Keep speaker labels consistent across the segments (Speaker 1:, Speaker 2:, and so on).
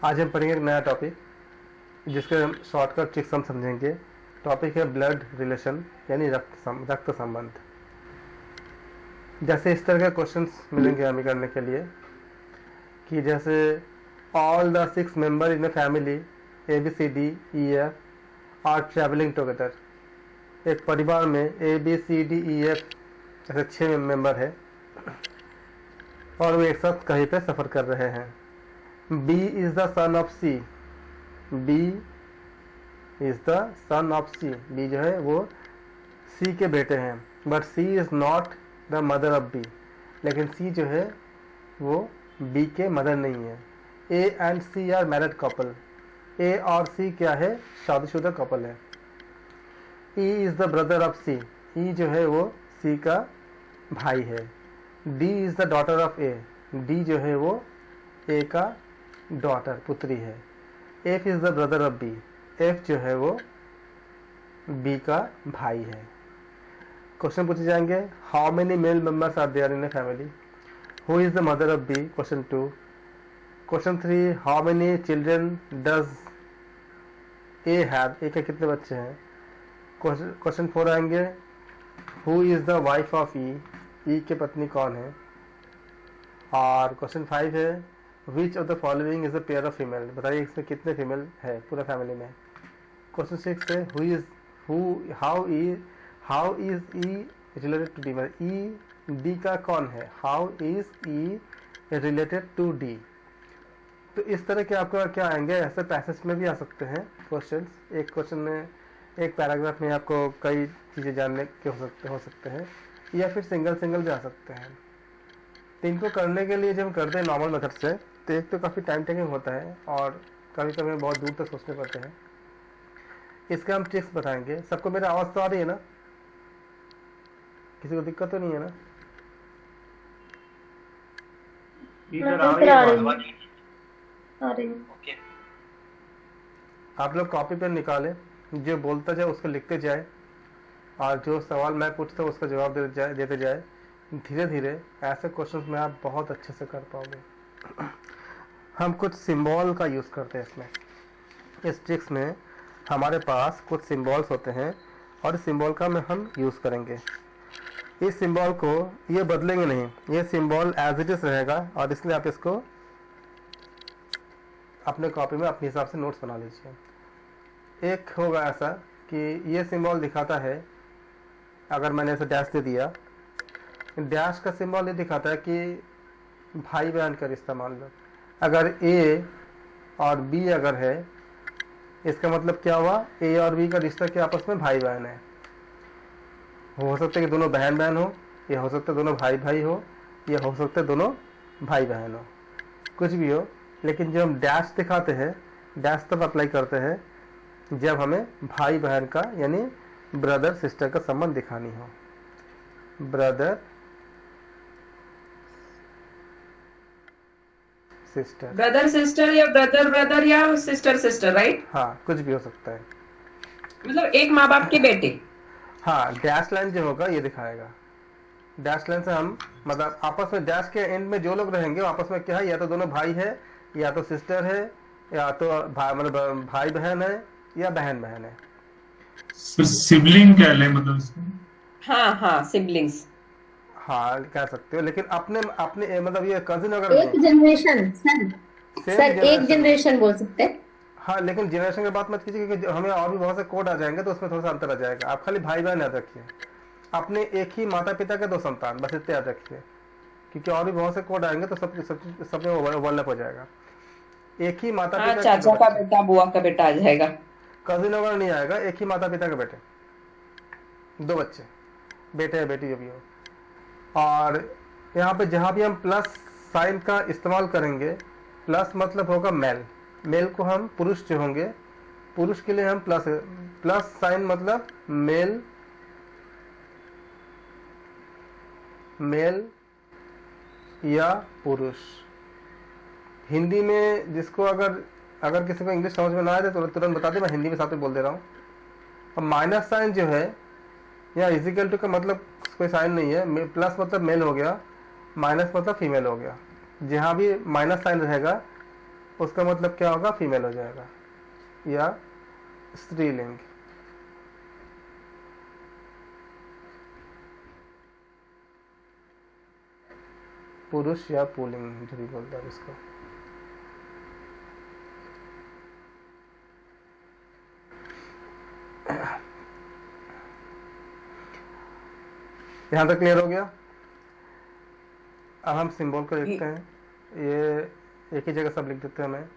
Speaker 1: आज हम पढ़ेंगे एक नया टॉपिक जिसके हम शॉर्टकट ट्रिक्स हम समझेंगे। टॉपिक है ब्लड रिलेशन यानी रक्त संबंध। जैसे इस तरह के क्वेश्चंस मिलेंगे हमें करने के लिए कि जैसे all the 6 member in a family ABCDEF are travelling together. एक परिवार में ABCDEF ऐसे 6 मेंबर है और वो एक साथ कहीं पे सफ़र कर रहे हैं। B is the son of C। B is the son of C। B जो है वो C के बेटे हैं। But C is not the mother of B। लेकिन C जो है वो B के मदर नहीं है। A and C are married couple। A और C क्या है? शादीशुदा कपल है। E is the brother of C। E जो है वो C का भाई है। D is the daughter of A। D जो है वो A का डॉटर पुत्री है। F is the brother of B। F जो है वो B का भाई है। क्वेश्चन पूछे जाएंगे how many male members are there in a family. Who is the mother of B। Question 2। Question 3 how many children does A have. A के कितने बच्चे हैं। क्वेश्चन 4 आएंगे who is the wife of E। E के पत्नी कौन है। और क्वेश्चन 5 है विच of the following is a pair of female. बताइए इसमें कितने फीमेल है पूरा फैमिली में। क्वेश्चन 6 है how is E related to D. मतलब ई डी का कौन है। How is E related to D. तो इस तरह के आपका क्या आएंगे, ऐसे पैसेज में भी आ सकते हैं क्वेश्चंस। एक क्वेश्चन में एक पैराग्राफ में आपको कई चीज़ें जानने के हो सकते हैं या फिर सिंगल भी आ सकते हैं। तो इनको करने के लिए जब हम करते हैं नॉर्मल मेथड से तो एक तो काफ़ी टाइम टेकिंग होता है और कभी कभी बहुत दूर तक सोचने पड़ते हैं। इसके हम ट्रिक्स बताएंगे। सबको मेरा आवाज़ तो आ रही है ना, किसी को दिक्कत तो नहीं है ना। आप लोग कॉपी पेन निकालें, जो बोलता जाए उसको लिखते जाए और जो सवाल मैं पूछता हूँ उसका जवाब देते जाए। धीरे धीरे ऐसे क्वेश्चंस में आप बहुत अच्छे से कर पाओगे। हम कुछ सिंबल का यूज़ करते हैं इसमें। इस ट्रिक्स में हमारे पास कुछ सिंबल्स होते हैं और इस सिंबल का हम यूज़ करेंगे। इस सिंबल को ये बदलेंगे नहीं, ये सिंबल एज इट इज़ रहेगा और इसलिए आप इसको अपने कॉपी में अपने हिसाब से नोट्स बना लीजिए। एक होगा ऐसा कि ये सिंबल दिखाता है, अगर मैंने इसे डैश दे दिया, डैश का सिंबल ये दिखाता है कि भाई बहन का रिश्ता मान लो। अगर A और B अगर है इसका मतलब क्या हुआ, A और B का रिश्ता क्या आपस में भाई बहन है। हो सकता है कि दोनों बहन बहन हो, या हो सकता है दोनों भाई भाई हो, या हो सकता है दोनों भाई बहन हो, कुछ भी हो। लेकिन जब हम डैश दिखाते हैं, डैश तब अप्लाई करते हैं जब हमें भाई बहन का यानी ब्रदर सिस्टर का संबंध दिखानी हो। ब्रदर
Speaker 2: सिस्टर या ब्रदर या सिस्टर, राइट।
Speaker 1: हाँ, कुछ भी हो सकता है,
Speaker 2: मतलब एक माँ बाप के बेटे।
Speaker 1: हाँ, डैश लाइन जो होगा ये दिखाएगा। डैश लाइन से हम मतलब आपस में डैश के एंड में जो लोग रहेंगे आपस में क्या है, या तो दोनों भाई है, या तो सिस्टर है, या तो मतलब भाई बहन है, या बहन बहन है।
Speaker 3: सिबलिंग कह लें मतलब इसको।
Speaker 2: हाँ सिबलिंग्स।
Speaker 1: हाँ कह सकते हो, लेकिन अपने अपने मतलब ये कजिन अगर
Speaker 4: एक जनरेशन सर एक जनरेशन बोल सकते हैं।
Speaker 1: हाँ, लेकिन जनरेशन की बात मत कीजिए क्योंकि हमें और भी बहुत से कोड आ जाएंगे तो उसमें थोड़ा सा अंतर आ जाएगा। आप खाली भाई बहन याद रखिए, अपने एक ही माता पिता के 2 संतान, बस इतने याद रखिए, क्योंकि और भी बहुत से कोड आएंगे तो सब में ओवरलैप हो जाएगा। एक ही माता पिता,
Speaker 2: चाचा का बेटा बुआ का बेटा आ जाएगा,
Speaker 1: कजिन वगैरह नहीं आएगा। एक ही माता पिता के बेटे, 2 बच्चे, बेटे या बेटी जो भी हो। और यहाँ पे जहाँ भी हम प्लस साइन का इस्तेमाल करेंगे, प्लस मतलब होगा मेल। मेल को हम पुरुष जो होंगे, पुरुष के लिए हम प्लस साइन मतलब मेल या पुरुष। हिंदी में जिसको अगर किसी को इंग्लिश समझ में ना आए तो तुरंत बता दे, मैं हिंदी में साथ में बोल दे रहा हूँ। अब माइनस साइन जो है या इजिकल टू का मतलब कोई साइन नहीं है। प्लस मतलब मेल हो गया, माइनस मतलब फीमेल हो गया। जहाँ भी माइनस साइन रहेगा उसका मतलब क्या होगा, फीमेल हो जाएगा या स्त्रीलिंग। पुरुष या पुल्लिंग जो भी बोलता है इसको। यहाँ तक क्लियर हो गया। अब हम सिंबल को लिखते हैं, ये एक ही जगह सब लिख देते हैं। हमें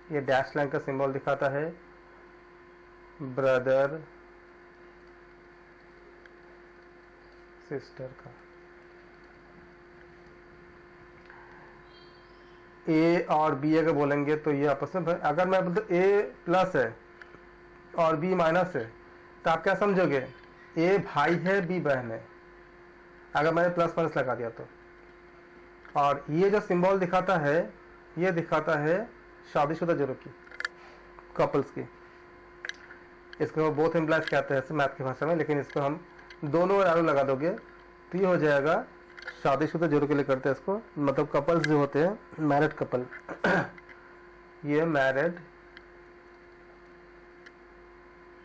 Speaker 1: ये डैश लाइन का सिंबल दिखाता है ब्रदर सिस्टर का। ए और बी अगर बोलेंगे तो ये आपस में, अगर मैं बोलता ए प्लस है और बी माइनस है तो आप क्या समझोगे, ए भाई है बी बहन है, अगर मैंने प्लस माइनस लगा दिया तो। और ये जो सिंबल दिखाता है, ये दिखाता है शादीशुदा जोड़ों की, कपल्स की। इसको बोथ एम्प्लॉयज कहते हैं मैथ की भाषा में, लेकिन इसको हम दोनों एरो लगा दोगे तो ये हो जाएगा शादीशुदा जोड़ों के लिए करते हैं इसको, मतलब कपल्स जो होते हैं, मैरिड कपल। ये मैरिड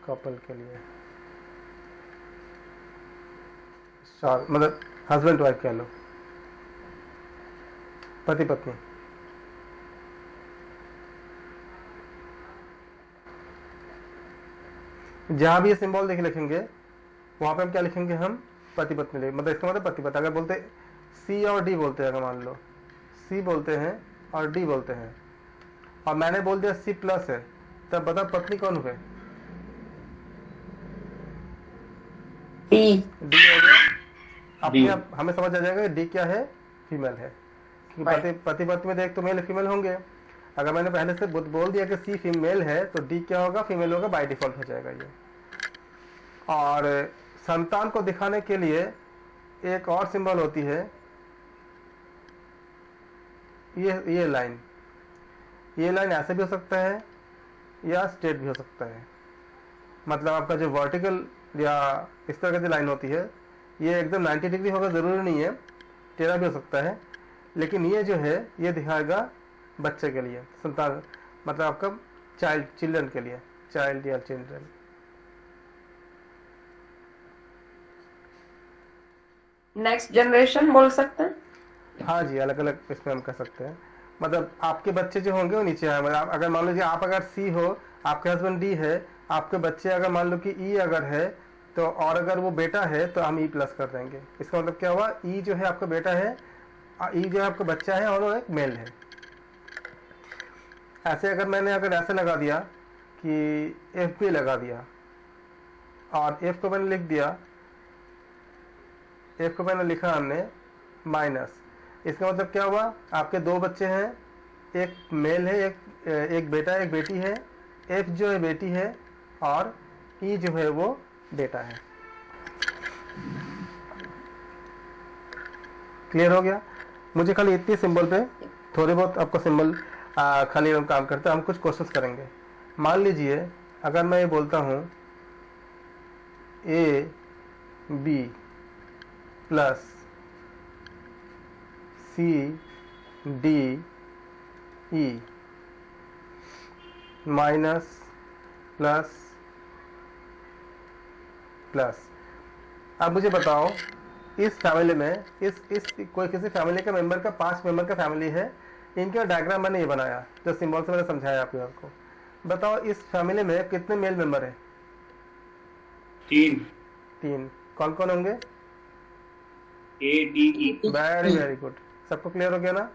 Speaker 1: कपल के लिए, मतलब हस्बैंड वाइफ कह लो, पति पत्नी। जहां भी ये सिंबल लिखेंगे वहां पे हम क्या लिखेंगे, हम पति पत्नी लिखेंगे, मतलब इसका मतलब पति पत्नी। अगर बोलते सी और डी बोलते हैं, अगर मान लो सी बोलते हैं और डी बोलते हैं और मैंने बोल दिया सी प्लस है, तब बता पत्नी कौन हुए, डी हो गया। अपने आप हमें समझ आ जाएगा डी क्या है, फीमेल है, क्योंकि पति पत्नी में देख तो मेल फीमेल होंगे। अगर मैंने पहले से बोल दिया कि सी फीमेल है तो डी क्या होगा, फीमेल होगा, बाय डिफॉल्ट हो जाएगा ये। और संतान को दिखाने के लिए एक और सिंबल होती है, ये लाइन। ये लाइन ऐसे भी हो सकता है या स्ट्रेट भी हो सकता है, मतलब आपका जो वर्टिकल या इस तरह की जो लाइन होती है ये एकदम 90 डिग्री होगा जरूरी नहीं है, टेढ़ा भी हो सकता है। लेकिन ये जो है ये दिखाएगा बच्चे के लिए, संतान, मतलब आपका चिल्ड्रन के लिए, चाइल्ड या चिल्ड्रन।
Speaker 2: नेक्स्ट जनरेशन बोल सकते हैं।
Speaker 1: हाँ जी, अलग अलग इसमें हम कर सकते हैं, मतलब आपके बच्चे जो होंगे वो नीचे आए, मतलब अगर मान लीजिए आप अगर सी हो, आपके हस्बैंड डी है, आपके बच्चे अगर मान लो कि ई अगर है तो, और अगर वो बेटा है तो हम ई प्लस कर देंगे। इसका मतलब क्या हुआ, ई जो है आपका बेटा है, ई जो है आपका बच्चा है और वो एक मेल है। ऐसे अगर ऐसे लगा दिया कि एफ भी लगा दिया और एफ को मैंने लिख दिया, एफ को मैंने लिखा हमने माइनस, इसका मतलब क्या हुआ, आपके दो बच्चे हैं, एक मेल है, एक बेटा एक बेटी है, एफ जो है बेटी है और ई जो है वो बेटा है। क्लियर हो गया। मुझे खाली इतनी सिंबल पे थोड़े बहुत आपको सिंबल खाली हम काम करते हैं। हम कुछ क्वेश्चंस करेंगे। मान लीजिए अगर मैं ये बोलता हूँ A B plus C D E minus plus plus. अब मुझे बताओ इस फैमिली में इस कोई किसी फैमिली का मेंबर का 5 मेंबर का फैमिली है, इनका डायग्राम मैंने ये बनाया जो सिंबल से मैंने समझाया आपको। बताओ इस फैमिली में कितने मेल मेंबर है? 3। कौन कौन होंगे?
Speaker 3: A D E.
Speaker 1: Very very good. सबको क्लियर हो गया ना?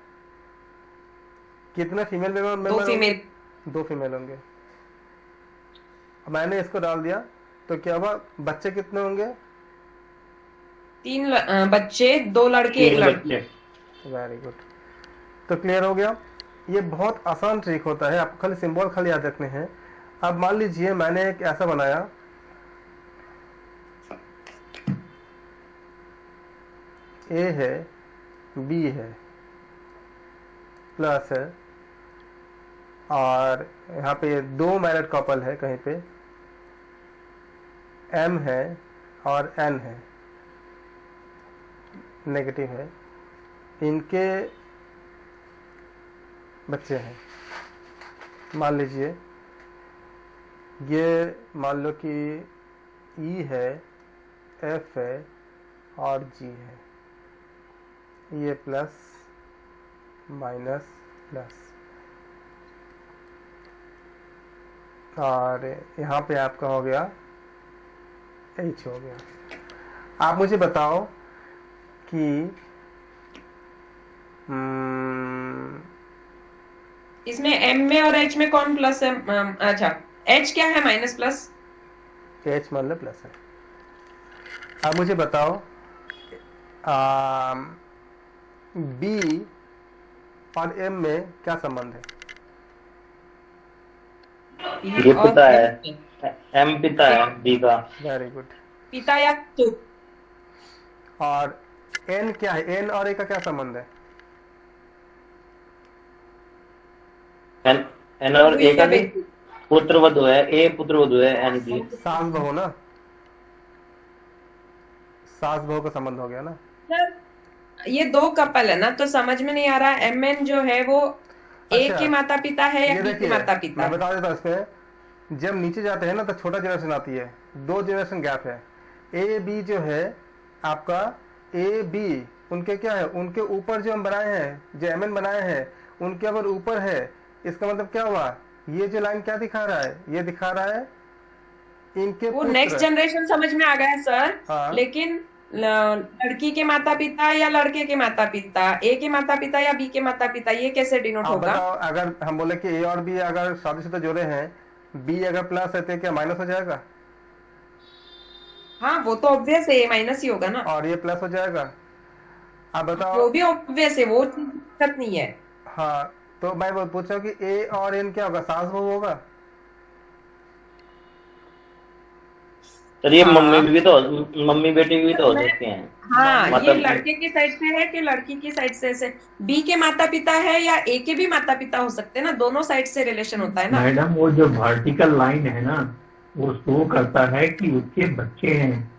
Speaker 1: कितने फीमेल मेंबर? 2 फीमेल होंगे। मैंने इसको डाल दिया तो क्या हुआ, बच्चे कितने होंगे?
Speaker 2: 3 बच्चे, 2 लड़के 1 लड़की।
Speaker 1: Very good. तो क्लियर हो गया। ये बहुत आसान ट्रिक होता है, आपको खाली सिंबल खाली याद रखने हैं। अब मान लीजिए मैंने एक ऐसा बनाया, ए है, बी है, प्लस है और यहाँ पे 2 मैरिड कपल है, कहीं पे एम है और एन है। नेगेटिव है, इनके बच्चे हैं। मान लीजिए ये मान लो कि ई है, एफ है और जी है, ये प्लस माइनस प्लस, और यहाँ पे आपका हो गया एच हो गया। आप मुझे बताओ कि
Speaker 2: इसमें एम में और एच में कौन प्लस है? अच्छा, एच क्या है? Minus plus?
Speaker 1: एच मान लो प्लस है। अब मुझे बताओ बी और एम में क्या संबंध है?
Speaker 5: ये पिता है, एम पिता है बी का।
Speaker 1: Very good.
Speaker 2: पिता या पुत्र।
Speaker 1: और एन क्या है? एन और ए का क्या संबंध है?
Speaker 5: एन और ए का भी पुत्र वधु है, ए पुत्र वधु है एन की।
Speaker 1: सास बहू ना, सास बहू का संबंध हो गया ना।
Speaker 2: सर ये दो कपल है ना, तो समझ में नहीं आ रहा एम एन जो है वो ए
Speaker 1: अच्छा,
Speaker 2: के माता पिता है या
Speaker 1: ये
Speaker 2: बी के
Speaker 1: देखिए,
Speaker 2: माता पिता?
Speaker 1: मैं बता देता हूँ इसमें, जब नीचे जाते हैं ना तो छोटा जनरेशन आती है, 2 जनरेशन गैप है। ए बी जो है आपका, ए बी उनके क्या है, उनके ऊपर जो हम बनाए हैं, जो एम एन बनाए हैं उनके अगर ऊपर है, इसका मतलब क्या हुआ? ये जो लाइन क्या दिखा रहा है? ये दिखा रहा है इनके
Speaker 2: वो
Speaker 1: पुत्र।
Speaker 2: नेक्स्ट जनरेशन समझ में आ गया सर।
Speaker 1: हाँ।
Speaker 2: लेकिन लड़की के माता पिता या लड़के के माता पिता, ए के माता पिता या बी के माता पिता, ये कैसे डिनोट
Speaker 1: अब
Speaker 2: होगा?
Speaker 1: बताओ, अगर हम बोले कि ए और बी अगर शादीशुदा जोड़े हैं, बी अगर प्लस है तो क्या माइनस हो जाएगा?
Speaker 2: हाँ वो तो ऑब्वियस है, माइनस ही होगा ना।
Speaker 1: और ये प्लस हो जाएगा। अब बताओ।
Speaker 2: वो भी ऑब्वियस है, वो दिक्कत नहीं है।
Speaker 1: हाँ, तो मैं वो पूछ रहा हूँ कि ए और एन क्या होगा? सास बहू होगा।
Speaker 5: सर ये
Speaker 1: हाँ।
Speaker 5: मम्मी बेटी भी तो हो सकते हैं।
Speaker 2: हाँ, ये
Speaker 5: मतलब
Speaker 2: लड़के की साइड से है कि लड़की की साइड से? बी के माता पिता है या ए के भी माता पिता हो सकते हैं ना, दोनों साइड से रिलेशन होता है ना।
Speaker 6: मैडम वो जो वर्टिकल लाइन है ना, वो शो करता है कि उसके बच्चे हैं,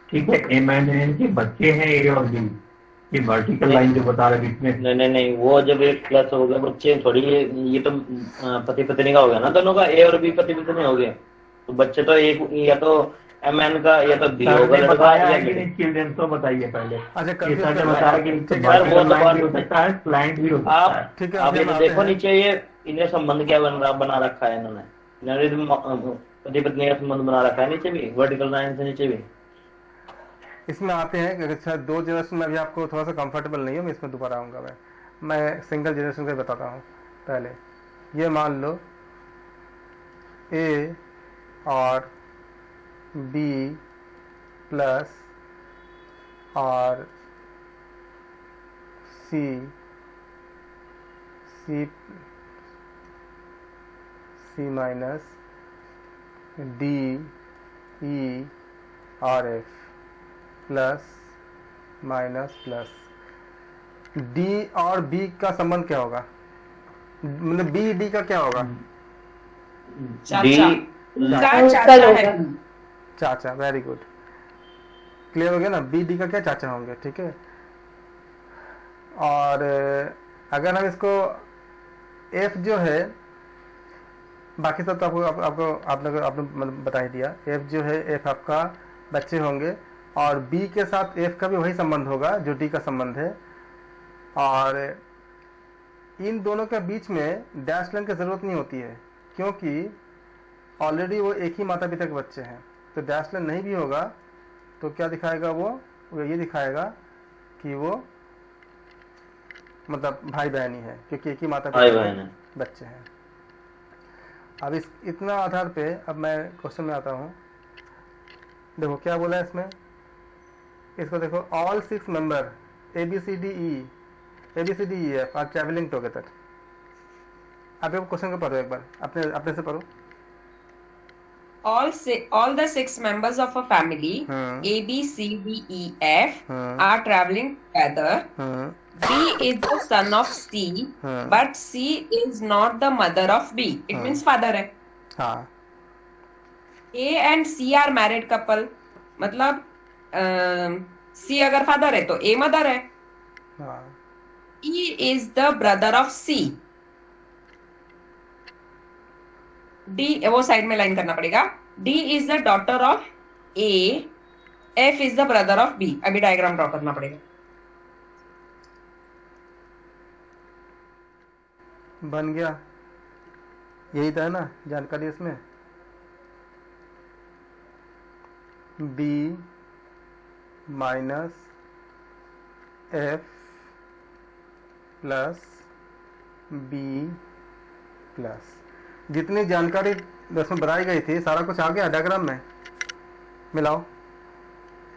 Speaker 6: ठीक है, एम एन एन के बच्चे हैं ए और बी। ये वर्टिकल लाइन जो बता रहे बीच में,
Speaker 5: नहीं, वो जब एक प्लस हो गया बच्चे थोड़ी, ये तो पति पत्नी का हो गया ना दोनों का, ए और बी पति पत्नी हो गए, तो बच्चे तो एक या तो एम एन का या तो बी होगा लड़का
Speaker 6: बताया
Speaker 5: या
Speaker 6: है कि नहीं? चिल्ड्रन तो बताइए पहले।
Speaker 1: अच्छा,
Speaker 6: ये
Speaker 1: confuse
Speaker 6: सर ने
Speaker 1: कर रहा
Speaker 6: बताया
Speaker 1: है।
Speaker 6: कि
Speaker 1: ठीक है,
Speaker 6: वर्टिकल लाइन भी हो सकता है, क्लाइंट भी हो सकता है।
Speaker 5: आप
Speaker 1: ठीक है,
Speaker 5: आप ये
Speaker 1: हम
Speaker 5: तो
Speaker 1: आते
Speaker 5: देखो
Speaker 1: हैं।
Speaker 5: नीचे, ये इन्हें संबंध क्या बना रखा है इन्होंने, पति पत्नी का संबंध बना रखा है नीचे भी, वर्टिकल लाइन से नीचे भी।
Speaker 1: इसमें आते हैं कि अच्छा 2 जनरेशन में अभी आपको थोड़ा सा कंफर्टेबल नहीं हो, मैं इसमें दोबारा आऊँगा। मैं सिंगल जनरेशन का बताता हूँ। पहले ये मान लो ए और बी प्लस और सी माइनस डी ई और F plus minus plus. D और बी का संबंध क्या होगा? मतलब बी डी का क्या होगा?
Speaker 2: चाचा का
Speaker 4: अंकल
Speaker 2: चाचा है।
Speaker 4: होगा।
Speaker 1: चाचा। वेरी गुड, क्लियर हो गया ना। बी डी का क्या चाचा होंगे, ठीक है। और अगर हम इसको एफ जो है, बाकी सब तो आपने मतलब बता ही दिया। एफ जो है, एफ आपका बच्चे होंगे, और बी के साथ एफ का भी वही संबंध होगा जो डी का संबंध है। और इन दोनों के बीच में डैश लाइन की जरूरत नहीं होती है, क्योंकि ऑलरेडी वो एक ही माता पिता के बच्चे हैं। तो डैश लाइन नहीं भी होगा तो क्या दिखाएगा? वो ये दिखाएगा कि वो मतलब भाई बहन ही है, क्योंकि एक ही माता पिता के बच्चे हैं। अब इस इतना आधार पे अब मैं क्वेश्चन में आता हूँ। देखो क्या बोला है इसमें, इसको देखो, all 6 member A B C D E F are travelling together. अब ये क्वेश्चन को पढ़ो एक बार, अपने से पढ़ो।
Speaker 2: All the 6 members of a family, A, B, C, D, E, F, are traveling together. B is the son of C, but C is not the mother of B. It means father है.
Speaker 1: हाँ।
Speaker 2: A and C are married couple. मतलब C अगर father है तो A mother है।
Speaker 1: हाँ
Speaker 2: E is the brother of C। D वो side में लाइन करना पड़ेगा। D is the daughter of A। F is the brother of B। अभी डायग्राम ड्रॉ करना पड़ेगा।
Speaker 1: बन गया, यही था ना जानकारी इसमें। B minus F plus B plus, जितनी जानकारी इसमें बनाई गई थी सारा कुछ आ गया डायग्राम में। मिलाओ,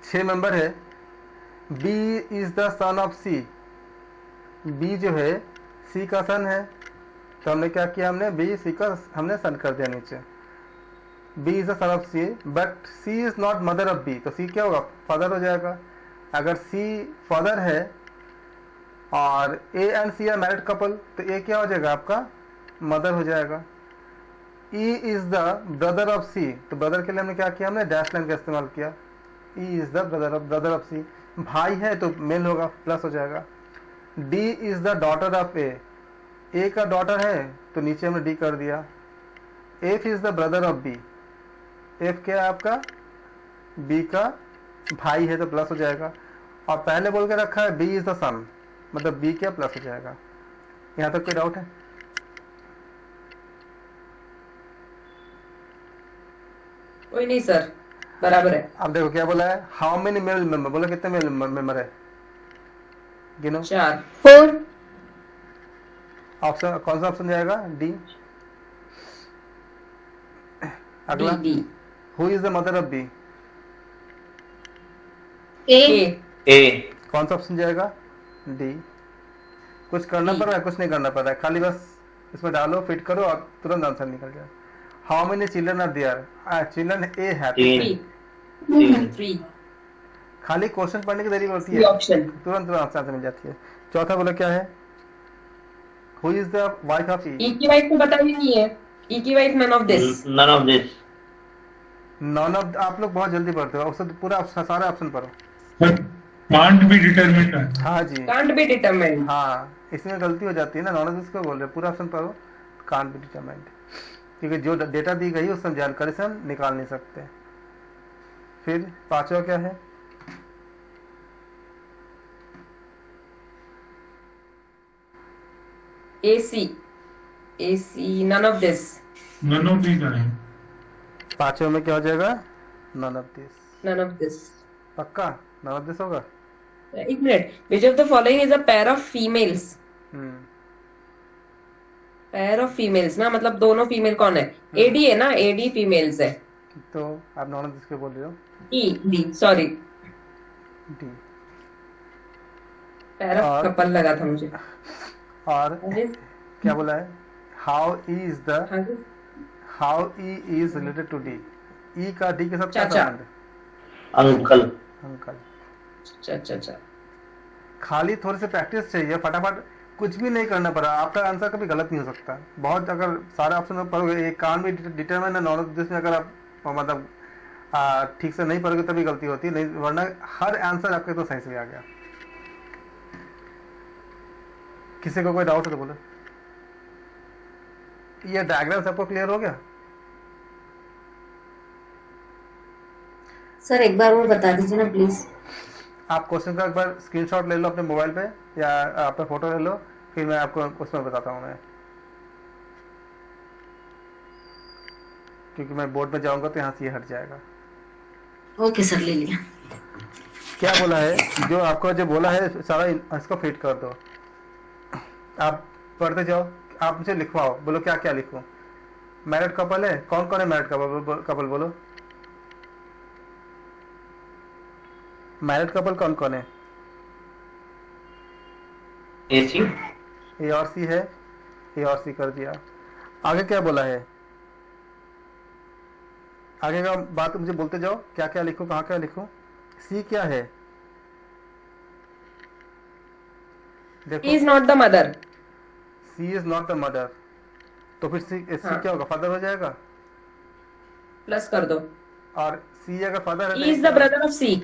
Speaker 1: 6 मेंबर है। B is the son of C। B जो है C का सन है, तो हमने क्या किया, हमने B C का हमने सन कर दिया नीचे। B is the son of C but C is not mother of B, तो C क्या होगा, फादर हो जाएगा। अगर C फादर है और A and C are married couple, तो A क्या हो जाएगा आपका, मदर हो जाएगा। E is the brother of C, तो ब्रदर के लिए हमने क्या किया, हमने डैश लाइन का इस्तेमाल किया। E is the brother of C। भाई है तो मेल होगा, प्लस हो जाएगा। D is the daughter of A। A का डॉटर है तो नीचे हमने D कर दिया। F is the brother of B। F क्या है आपका, B का भाई है तो प्लस हो जाएगा। और पहले बोल के रखा है B इज द सन, मतलब B क्या प्लस हो जाएगा। यहाँ तक कोई डाउट है?
Speaker 2: कोई नहीं सर, बराबर है।
Speaker 1: अब देखो क्या बोला है, हाउ मेनी मेल मेंबर, बोलो कितने मेल मेंबर है, गिनो।
Speaker 2: 4।
Speaker 4: 4।
Speaker 1: ऑप्शन कौन सा ऑप्शन जाएगा, डी। अगला,
Speaker 2: D।
Speaker 1: Who is the mother of B,
Speaker 4: A।
Speaker 5: A.
Speaker 1: कौन सा ऑप्शन जाएगा, डी। कुछ करना
Speaker 2: D।
Speaker 1: पड़ रहा है, कुछ नहीं करना पड़ रहा है, खाली बस इसमें डालो, फिट करो और तुरंत आंसर निकल जाए। How many children are there, children A है,
Speaker 5: 3।
Speaker 2: 3।
Speaker 1: खाली क्वेश्चन पढ़ने की देरी होती
Speaker 2: C
Speaker 1: है,
Speaker 2: ऑप्शन।
Speaker 1: तुरंत आंसर मिल जाती है। चौथा बोला क्या है, who is the wife of E.
Speaker 2: E की वाइफ को पता ही नहीं है। E की wife none of this.
Speaker 5: None of this.
Speaker 1: None of, आप लोग बहुत जल्दी पढ़ते हो, उससे पूरा सारा ऑप्शन पढ़ो।
Speaker 6: कांट भी डिटरमिन है।
Speaker 1: हाँ जी,
Speaker 2: कांट बी डिटरमाइंड।
Speaker 1: हाँ इसमें गलती हो जाती है ना, नॉन ऑफ दिस को बोल रहे, पूरा ऑप्शन पढ़ो, कांट बी डिटरमाइंड, क्योंकि जो डेटा दी गई उस जानकारी से हम निकाल नहीं सकते। फिर पांचवा क्या है,
Speaker 2: AC none of this.
Speaker 6: None of these are.
Speaker 1: पांचवे में क्या हो जाएगा, none of this.
Speaker 2: None of this.
Speaker 1: पक्का नॉन ऑफ दिस होगा।
Speaker 2: एक minute, which of the following is a pair of females. Pair of females ना, मतलब दोनों फीमेल कौन है, AD है ना, AD फीमेल्स है।
Speaker 1: तो आप नॉन ऑफ दिस के बोल रहे हो,
Speaker 2: D sorry,
Speaker 1: D.
Speaker 2: Pair of
Speaker 1: और-
Speaker 2: कपल लगा था मुझे।
Speaker 1: और क्या बोला है, हाउ इज द,
Speaker 2: हाँ,
Speaker 1: how E is related to D. E का डी के साथ क्या
Speaker 2: चाचा।
Speaker 1: संबंध है,
Speaker 5: अंकल।
Speaker 1: अंकल।
Speaker 2: अच्छा।
Speaker 1: खाली थोड़ी सी प्रैक्टिस चाहिए, फटाफट कुछ भी नहीं करना पड़ा, आपका आंसर कभी गलत नहीं हो सकता। बहुत अगर सारे ऑप्शन में पढ़ोगे, एक कान भी डिटरमाइन है, नॉन ऑफ दिस में अगर आप मतलब ठीक से नहीं पढ़ोगे तभी गलती होती है, नहीं वरना हर आंसर आपके तो सही से आ गया। किसी को कोई डाउट है तो बोलो। ये डायग्राम सबको क्लियर हो गया?
Speaker 4: सर एक बार और बता दीजिए ना प्लीज।
Speaker 1: आप क्वेश्चन का एक बार स्क्रीनशॉट ले लो अपने मोबाइल पे या अपना फोटो ले लो, फिर मैं आपको उसमें बताता हूँ मैं, क्योंकि मैं बोर्ड में जाऊंगा तो यहाँ से ये हट जाएगा।
Speaker 4: ओके सर, ले लिया।
Speaker 1: क्या बोला है, जो आपको जो बोला है सारा इसको फिट कर दो। आप पढ़ते जाओ, आप मुझे लिखवाओ, बोलो क्या क्या लिखूं। मैरिड कपल है, कौन कौन है मैरिड कपल बोलो, मैरिड कपल कौन कौन है,
Speaker 5: AC।
Speaker 1: ए और सी है, ए और सी कर दिया। आगे क्या बोला है, आगे का बात मुझे बोलते जाओ, क्या क्या लिखूं, कहाँ क्या लिखूं। सी क्या है, देखो,
Speaker 2: He is not the mother।
Speaker 1: C is not the mother, तो फिर सी
Speaker 2: हाँ।
Speaker 1: क्या होगा, फादर हो जाएगा।
Speaker 2: प्लस कर दो।
Speaker 1: और सी अगर father
Speaker 2: He is the brother of C।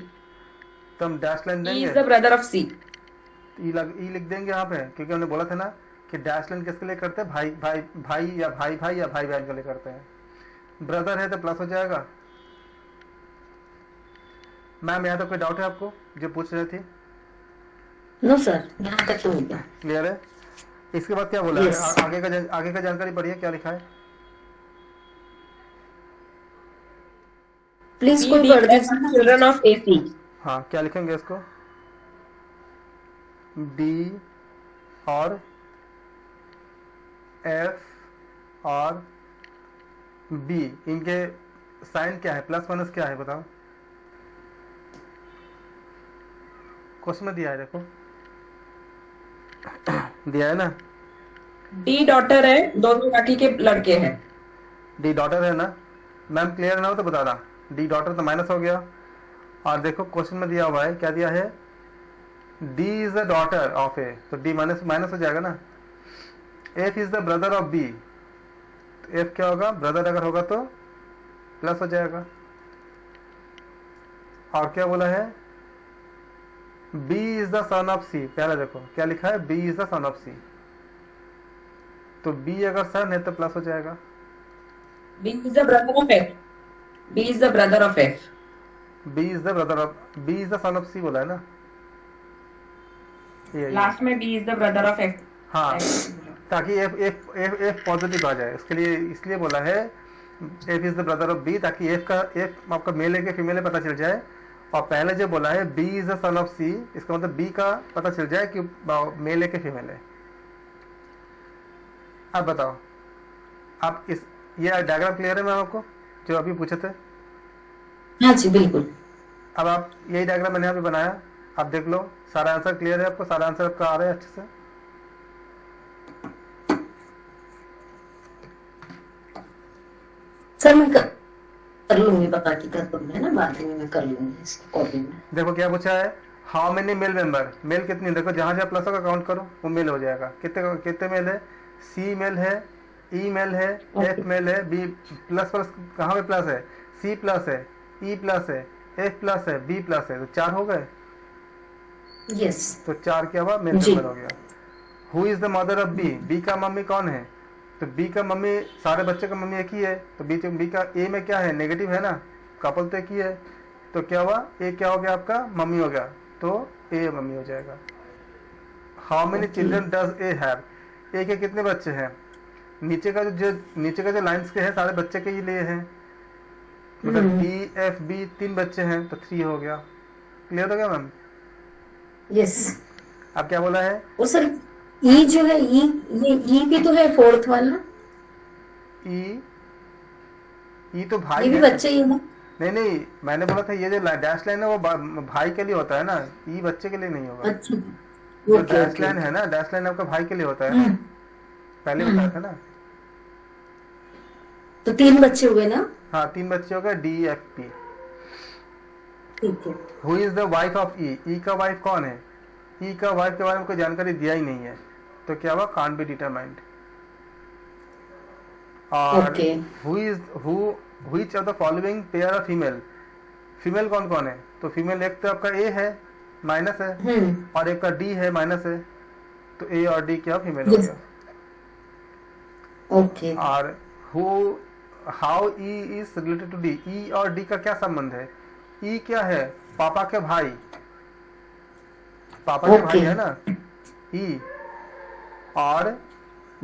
Speaker 1: तो हम डैश लाइन
Speaker 2: He
Speaker 1: देंगे,
Speaker 2: is the brother of C.
Speaker 1: ई लिख देंगे यहाँ पे, क्योंकि हमने बोला था ना कि डैश लाइन किसके लिए करते हैं, भाई भाई भाई या भाई भाई या भाई बहन के लिए करते हैं। ब्रदर है तो प्लस हो जाएगा। मैम यहाँ तो कोई डाउट है आपको जो पूछ रहे थे?
Speaker 4: नो सर, यहाँ तक तो हो गया।
Speaker 1: क्लियर है? इसके बाद क्या बोला
Speaker 4: Yes.
Speaker 1: है? आगे का जानकारी पढ़िए, क्या लिखा है?
Speaker 4: प्लीज
Speaker 2: B,
Speaker 4: कोई
Speaker 2: D,
Speaker 4: पढ़
Speaker 2: F are
Speaker 4: दीजिए।
Speaker 2: children of AC.
Speaker 1: हाँ, क्या लिखेंगे इसको? डी और एफ और बी, इनके साइन क्या है, प्लस माइनस क्या है बताओ? क्वेश्चन में दिया है, देखो दिया है ना।
Speaker 2: D डॉटर है, दोनों काकी के लड़के हैं।
Speaker 1: डी डॉटर है ना मैम? क्लियर ना हो तो बता रहा, डी डॉटर तो माइनस हो गया। और देखो क्वेश्चन में दिया हुआ है, क्या दिया है? D is the daughter of A, तो डी माइनस माइनस हो जाएगा ना। F is the brother of B, तो एफ क्या होगा? ब्रदर अगर होगा तो प्लस हो जाएगा। और क्या बोला है? B is the son of C, पहले देखो क्या लिखा है, B is the son of C, तो बी अगर सन है तो प्लस हो जाएगा।
Speaker 2: B is the brother of F. B is the brother of F.
Speaker 1: B is the brother of, B is the son of C बोला है ना, ये
Speaker 2: लास्ट में B is the brother of F.
Speaker 1: हाँ, ताकि F F F F positive आ जाए, इसके लिए इसलिए बोला है F is the brother of B, ताकि एफ का एफ आपका मेल है कि फीमेल है पता चल जाए। और पहले जो बोला है B is the son of C, इसका मतलब बी का पता चल जाए कि मेल है कि फीमेल है। अब बताओ, आप इस ये डायग्राम क्लियर है मैम आपको जो अभी पूछे थे?
Speaker 4: हाँ जी बिल्कुल।
Speaker 1: अब आप यही डायग्राम मैंने यहाँ पे बनाया, आप देख लो सारा आंसर क्लियर है आपको, सारा आंसर आपका आ रहा है अच्छे से?
Speaker 4: सर मैं कर लूंगी, बता के कर दूंगी ना, बाद में मैं कर लूंगी इसको कॉपी में।
Speaker 1: देखो क्या पूछा है, how many male member, male कितनी, देखो जहां जहां प्लस होगा काउंट करो, वो मेल हो जाएगा। कितने कितने मेल है? सी मेल है, ई मेल है, एफ मेल है, बी प्लस प्लस कहाँ पे प्लस है? सी प्लस है, ई प्लस है, एफ प्लस है, बी प्लस है, तो 4 हो गए।
Speaker 4: यस।
Speaker 1: तो 4 क्या हुआ? मेल
Speaker 4: जी।
Speaker 1: मेंबर हो गया। Who is the mother of B, B का मम्मी कौन है? तो बी का मम्मी, सारे बच्चे का मम्मी एक ही है, तो बी का ए में क्या है? नेगेटिव है ना, कपल तो एक ही है, तो क्या हुआ? ए क्या हो गया आपका? मम्मी हो गया, तो ए मम्मी हो जाएगा। How many children does A have, A के कितने बच्चे हैं? नीचे का जो लाइंस के हैं सारे बच्चे के ही लिए हैं, मतलब डी एफ बी 3 बच्चे हैं, तो 3 हो गया। क्लियर हो गया मैम?
Speaker 4: यस।
Speaker 1: अब क्या बोला है?
Speaker 4: और सर ई जो है, ई भी तो है फोर्थ वाला,
Speaker 1: ई तो भाई
Speaker 4: ये भी
Speaker 1: है।
Speaker 4: बच्चे ही है।
Speaker 1: नहीं, मैंने बोला था ये जो डैश लाइन है वो भाई के लिए होता है ना, ई बच्चे के लिए नहीं होगा।
Speaker 4: अच्छा
Speaker 1: जो
Speaker 4: ओके
Speaker 1: डैश
Speaker 4: ओके।
Speaker 1: लाइन है ना, डैश लाइन आपका भाई के लिए होता है ना, पहले बताया था ना।
Speaker 4: तो 3 बच्चे हुए ना?
Speaker 1: हाँ, 3 बच्चे हो गए, डी एफ पी।
Speaker 4: ठीक है।
Speaker 1: Who is the wife of E, E का वाइफ कौन है? ई का वाइफ के बारे में कोई जानकारी दिया ही नहीं है, तो क्या हुआ? Can't be determined. और
Speaker 4: okay.
Speaker 1: Which of the following pair of female, female कौन कौन है? तो फीमेल एक तो आपका ए है, माइनस है, और एक का डी है, माइनस है, तो ए और डी क्या फीमेल हो
Speaker 4: Yes.
Speaker 1: गया।
Speaker 4: ओके।
Speaker 1: और how E is related to D, E और डी का क्या संबंध है? ई क्या है? पापा के भाई, पापा के भाई
Speaker 4: Okay.
Speaker 1: है ना ई, और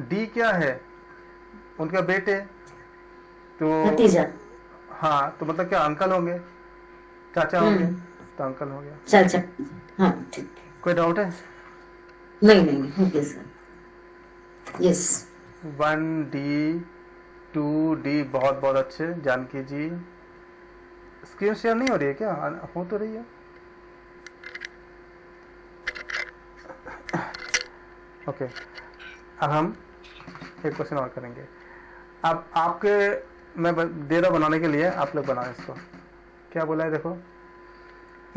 Speaker 1: डी क्या है? उनके बेटे, तो
Speaker 4: भतीजा।
Speaker 1: हाँ, तो मतलब क्या अंकल होंगे, चाचा होंगे, तो अंकल हो गया।
Speaker 4: चाचा। हाँ ठीक है।
Speaker 1: कोई डाउट है?
Speaker 4: नहीं okay sir. Yes.
Speaker 1: 1D 2D बहुत बहुत अच्छे। जानकी जी स्क्रीन शेयर नहीं हो रही है क्या? हो तो रही है। ओके, अब हम एक क्वेश्चन और करेंगे। अब आपके मैं दे रहा बनाने के लिए, आप लोग बनाओ इसको। क्या बोला है देखो,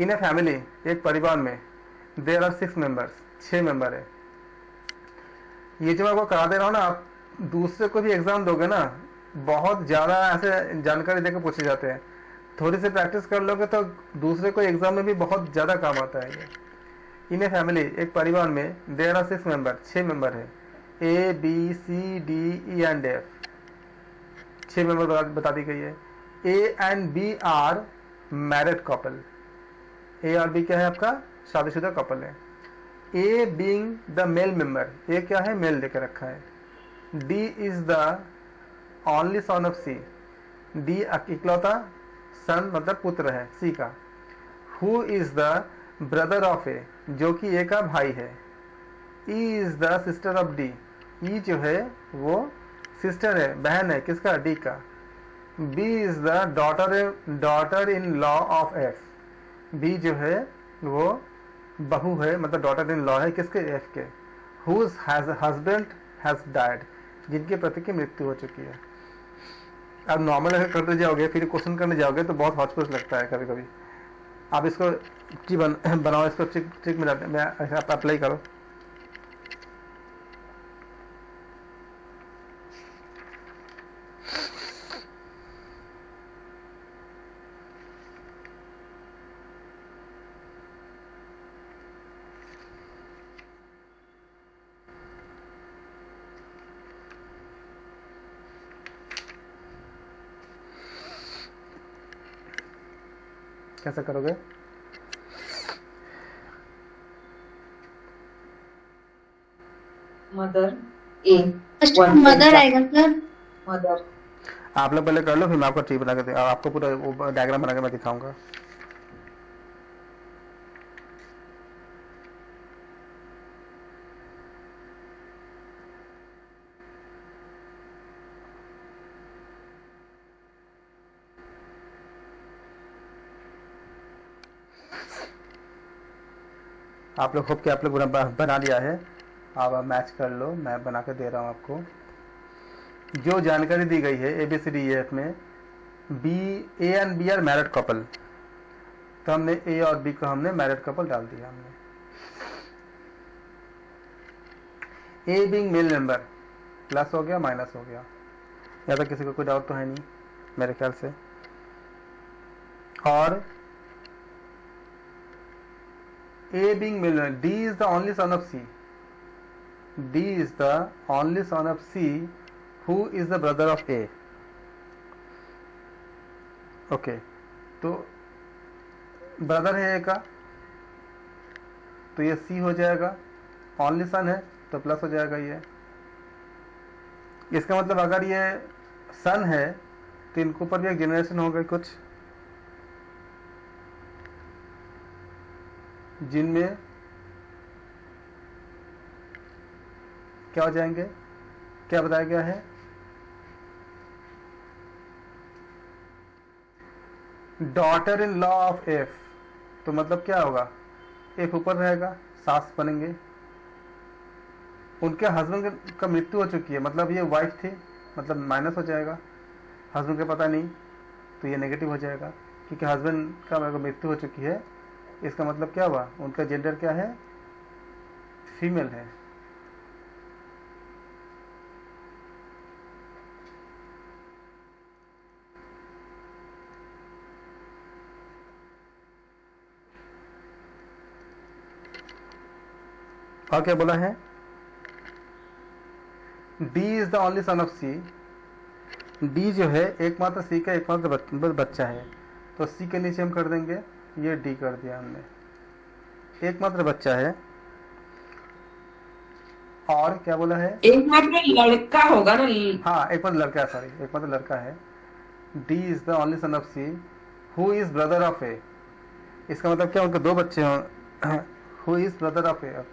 Speaker 1: इन ए फैमिली, एक परिवार में देयर आर 6 मेंबर्स, 6 मेंबर है। ये जो मैं आपको करा दे रहा हूँ ना, आप दूसरे को भी एग्जाम दोगे ना, बहुत ज़्यादा ऐसे जानकारी देकर पूछे जाते हैं। थोड़ी सी प्रैक्टिस कर लोगे तो दूसरे को एग्जाम में भी बहुत ज़्यादा काम आता है ये। इन ए फैमिली, एक परिवार में देयर आर 6 मेंबर, 6 मेंबर है। A B C D E and F, 6 member बता दी गई है। A and B are married couple, A और बी क्या है आपका शादीशुदा कपल है। A being the male member, A क्या है मेल लेकर रखा है। D is the only son of C, D इकलौता सन मतलब पुत्र है सी का। Who is the brother of A, जो कि ए का भाई है। E is the sister of D, E जो है वो सिस्टर है, बहन है किसका डी का। B is the daughter in law of F, B जो है वो बहू है मतलब डॉटर इन लॉ है किसके एफ के। हुज हस्बैंड हैज डाइड, जिनके पति की मृत्यु हो चुकी है। अब नॉर्मल अगर करते जाओगे फिर क्वेश्चन करने जाओगे तो बहुत हौच-पौच लगता है कभी कभी। आप इसको बनाओ, इसको ट्रिक में आप अप्लाई करो। कैसे करोगे?
Speaker 2: मदर,
Speaker 4: ए
Speaker 7: मदर आएगा सर।
Speaker 2: मदर।
Speaker 1: आप लोग पहले कर लो फिर मैं आपको ट्री बना के आपको पूरा डायग्राम बना के मैं दिखाऊंगा। आप लोग होप के आप लोग बना लिया है। आप मैच कर लो, मैं बना के दे रहा हूँ आपको। जो जानकारी दी गई है A B C D E F में, B A and B are married couple, तो हमने ए और बी को हमने मैरिड कपल डाल दिया हमने। A being male member, plus हो गया माइनस हो गया, या तो किसी को कोई डाउट तो है नहीं मेरे ख्याल से। और A being male, D is the only son of C. D is the only son of C, who is the brother of A. Okay, तो ब्रदर है A का, तो ये C हो जाएगा। ओनली सन है तो प्लस हो जाएगा ये। इसका मतलब अगर ये सन है तो इनके ऊपर भी एक जनरेशन हो गई कुछ, जिनमें क्या हो जाएंगे, क्या बताया गया है, daughter in law of F. तो मतलब क्या होगा, एफ ऊपर रहेगा, सास बनेंगे। उनके हस्बैंड का मृत्यु हो चुकी है, मतलब ये वाइफ थी, मतलब माइनस हो जाएगा। हस्बैंड का पता नहीं तो ये नेगेटिव हो जाएगा, क्योंकि हस्बैंड का मृत्यु हो चुकी है। इसका मतलब क्या हुआ, उनका जेंडर क्या है, फीमेल है। और क्या बोला है, D is the only son of C। D जो है एकमात्र C का एकमात्र बच्चा है, तो C के नीचे हम कर देंगे, ये D कर दिया हमने, एकमात्र बच्चा है। और क्या बोला है,
Speaker 2: एकमात्र लड़का होगा ना।
Speaker 1: हाँ एकमात्र लड़का है, सॉरी एकमात्र लड़का है। D is the only son of C, who is brother of A। इसका मतलब क्या, उनके दो बच्चे हों। Who is brother of A,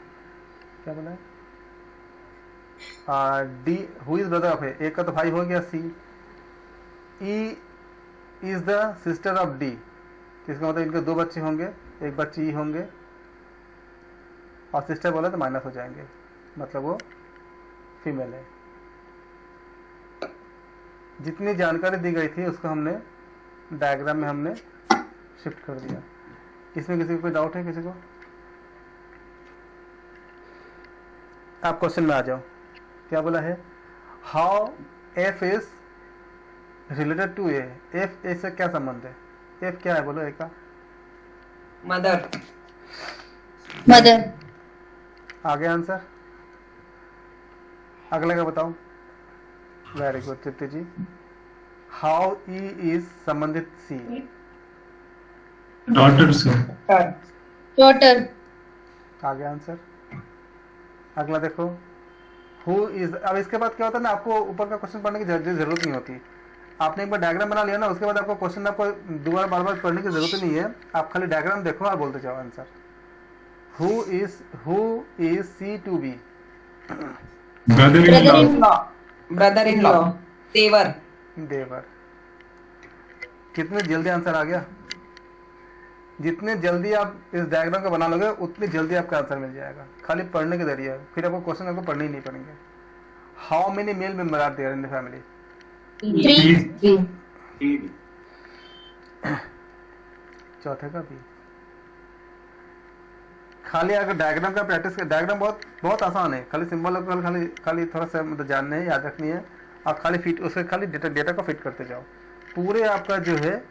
Speaker 1: क्या बोला है, D who is brother of A, एक का तो भाई हो गया C। E is the sister of D, इसका मतलब इनके दो बच्चे होंगे, एक बच्ची E होंगे, और सिस्टर बोला तो माइनस हो जाएंगे, मतलब वो फीमेल है। जितनी जानकारी दी गई थी उसको हमने डायग्राम में हमने शिफ्ट कर दिया। इसमें किसी को कोई डाउट है, किसी को? आप क्वेश्चन में आ जाओ। क्या बोला है, how F is related to A. F A से क्या संबंध है, एफ क्या है बोलो एक का?
Speaker 2: मदर।
Speaker 7: मदर।
Speaker 1: आगे आंसर, अगले का बताओ। Very good Tripti ji. How E is संबंधित सी?
Speaker 6: डॉटर से।
Speaker 7: डॉटर।
Speaker 1: आगे आंसर, अगला देखो। हु इज, अब इसके बाद क्या होता है ना, आपको ऊपर का क्वेश्चन पढ़ने की जरूरत नहीं होती। आपने एक बार डायग्राम बना लिया ना, उसके बाद आपको क्वेश्चन आपको दोबारा बार बार पढ़ने की जरूरत नहीं है। आप खाली डायग्राम देखो और बोलते जाओ answer. Who is C to B?
Speaker 6: Brother in law.
Speaker 2: Brother in law. देवर।
Speaker 1: देवर। कितने जल्दी आंसर आ गया। जितने जल्दी आप इस डायग्राम को बना लोगे उतनी जल्दी आपका आंसर मिल जाएगा, खाली पढ़ने के जरिए। फिर आपको क्वेश्चन आपको पढ़ने ही नहीं पड़ेंगे। How many male member are there in the family?
Speaker 7: 3।
Speaker 1: चौथे का भी। खाली अगर डायग्राम का प्रैक्टिस कर, डायग्राम बहुत आसान है, खाली सिंबल खाली थोड़ा सा मतलब जानने है, याद रखनी है। आप खाली फिट उसके खाली डेटा को फिट करते जाओ। पूरे आपका जो है,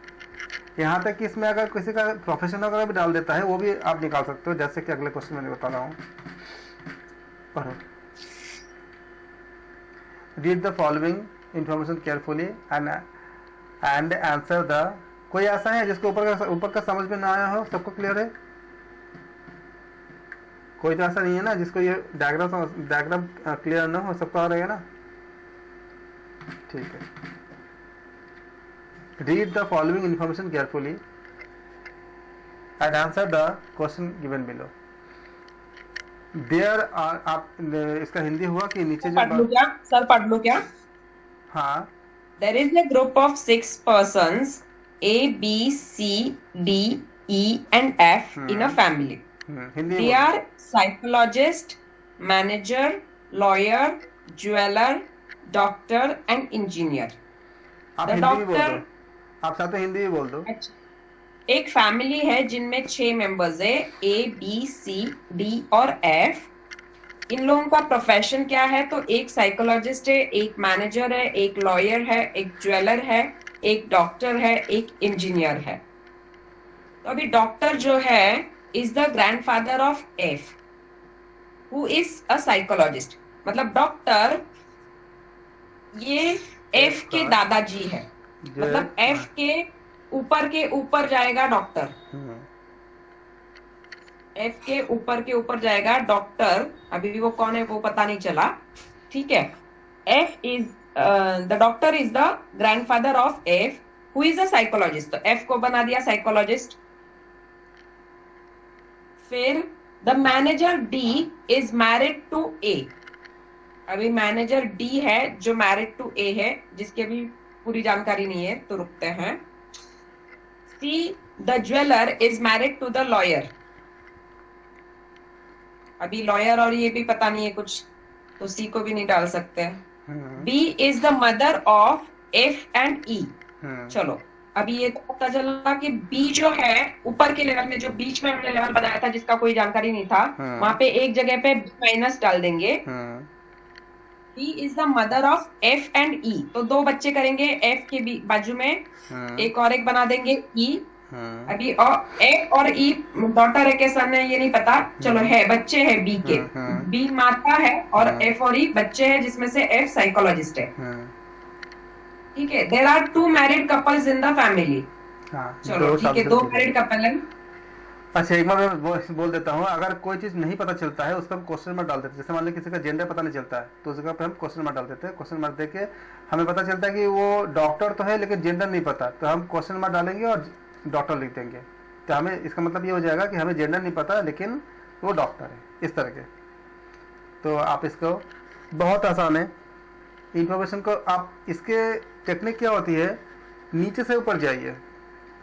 Speaker 1: यहाँ तक कि इसमें अगर किसी का प्रोफेशन वगैरह भी डाल देता है वो भी आप निकाल सकते हो, जैसे कि अगले क्वेश्चन में बता रहा हूँ। पढ़ो। Read the following information carefully and answer the. कोई ऐसा है जिसको ऊपर का समझ में ना आया हो? सबको क्लियर है? कोई तो ऐसा नहीं है ना जिसको ये डायग्राम क्लियर ना हो? सबको आ रहेगा ना? ठीक है। Read the following information carefully and answer the question given below. There are, आप इसका हिंदी हुआ कि नीचे जो
Speaker 2: पढ़ लूं क्या सर? पढ़ लूं क्या?
Speaker 1: हाँ।
Speaker 2: There is a group of 6 persons A, B, C, D, E and F in a family.
Speaker 1: Hindi
Speaker 2: They are psychologist, manager, lawyer, jeweler, doctor and engineer.
Speaker 1: आप
Speaker 2: The
Speaker 1: हिंदी भी बोल
Speaker 2: doctor-
Speaker 1: दो, आप साथ में हिंदी भी बोल दो।
Speaker 2: एक फैमिली है जिनमें 6 मेंबर्स है, A, B, C, D और F। इन लोगों का प्रोफेशन क्या है? तो एक साइकोलॉजिस्ट है, एक मैनेजर है, एक लॉयर है, एक ज्वेलर है, एक डॉक्टर है, एक इंजीनियर है। तो अभी डॉक्टर जो है is the grandfather of F, who is a psychologist. मतलब डॉक्टर ये एफ के दादाजी है, मतलब एफ के ऊपर जाएगा डॉक्टर। एफ के ऊपर जाएगा डॉक्टर। अभी भी वो कौन है वो पता नहीं चला, ठीक है। F is the doctor is the grandfather of F who is a psychologist. तो एफ को बना दिया साइकोलॉजिस्ट। फिर the manager D is married to A. अभी मैनेजर डी है जो मैरिड टू ए है, जिसकी अभी पूरी जानकारी नहीं है तो रुकते हैं। C the jeweller is married to the lawyer. अभी लॉयर और ये भी पता नहीं है कुछ, तो सी को भी नहीं डाल सकते। B is the mother of F and E. चलो अभी ये तो पता चला कि बी जो है ऊपर के लेवल में, जो बीच में हमने लेवल बनाया था जिसका कोई जानकारी नहीं था, वहां पे एक जगह पे माइनस डाल देंगे। B is the mother of F and E. तो 2 बच्चे करेंगे एफ के बाजू में, एक और एक बना देंगे ई। अभी एफ और ई डॉटर है के सन है ये नहीं पता, चलो है बच्चे है बी के। बी माता है और एफ और ई बच्चे हैं, जिसमें से एफ साइकोलॉजिस्ट है, ठीक है। There are 2 married couples in the family. चलो ठीक है, 2 मैरिड कपल है।
Speaker 1: अच्छा एक बार मैं बोल देता हूँ, अगर कोई चीज नहीं पता चलता है उसका हम क्वेश्चन मार्क डाल देते हैं। जैसे मान लो किसी का जेंडर पता नहीं चलता है तो उसका पे हम क्वेश्चन मार्क डाल देते हैं। क्वेश्चन मार्क देके हमें पता चलता है कि वो डॉक्टर तो है लेकिन जेंडर नहीं पता, तो हम क्वेश्चन मार्क डालेंगे और डॉक्टर लिख देंगे। तो हमें इसका मतलब ये हो जाएगा कि हमें जेंडर नहीं पता लेकिन वो डॉक्टर है, इस तरह के। तो आप इसको, बहुत आसान है इंफॉर्मेशन को आप, इसके टेक्निक क्या होती है, नीचे से ऊपर जाइए।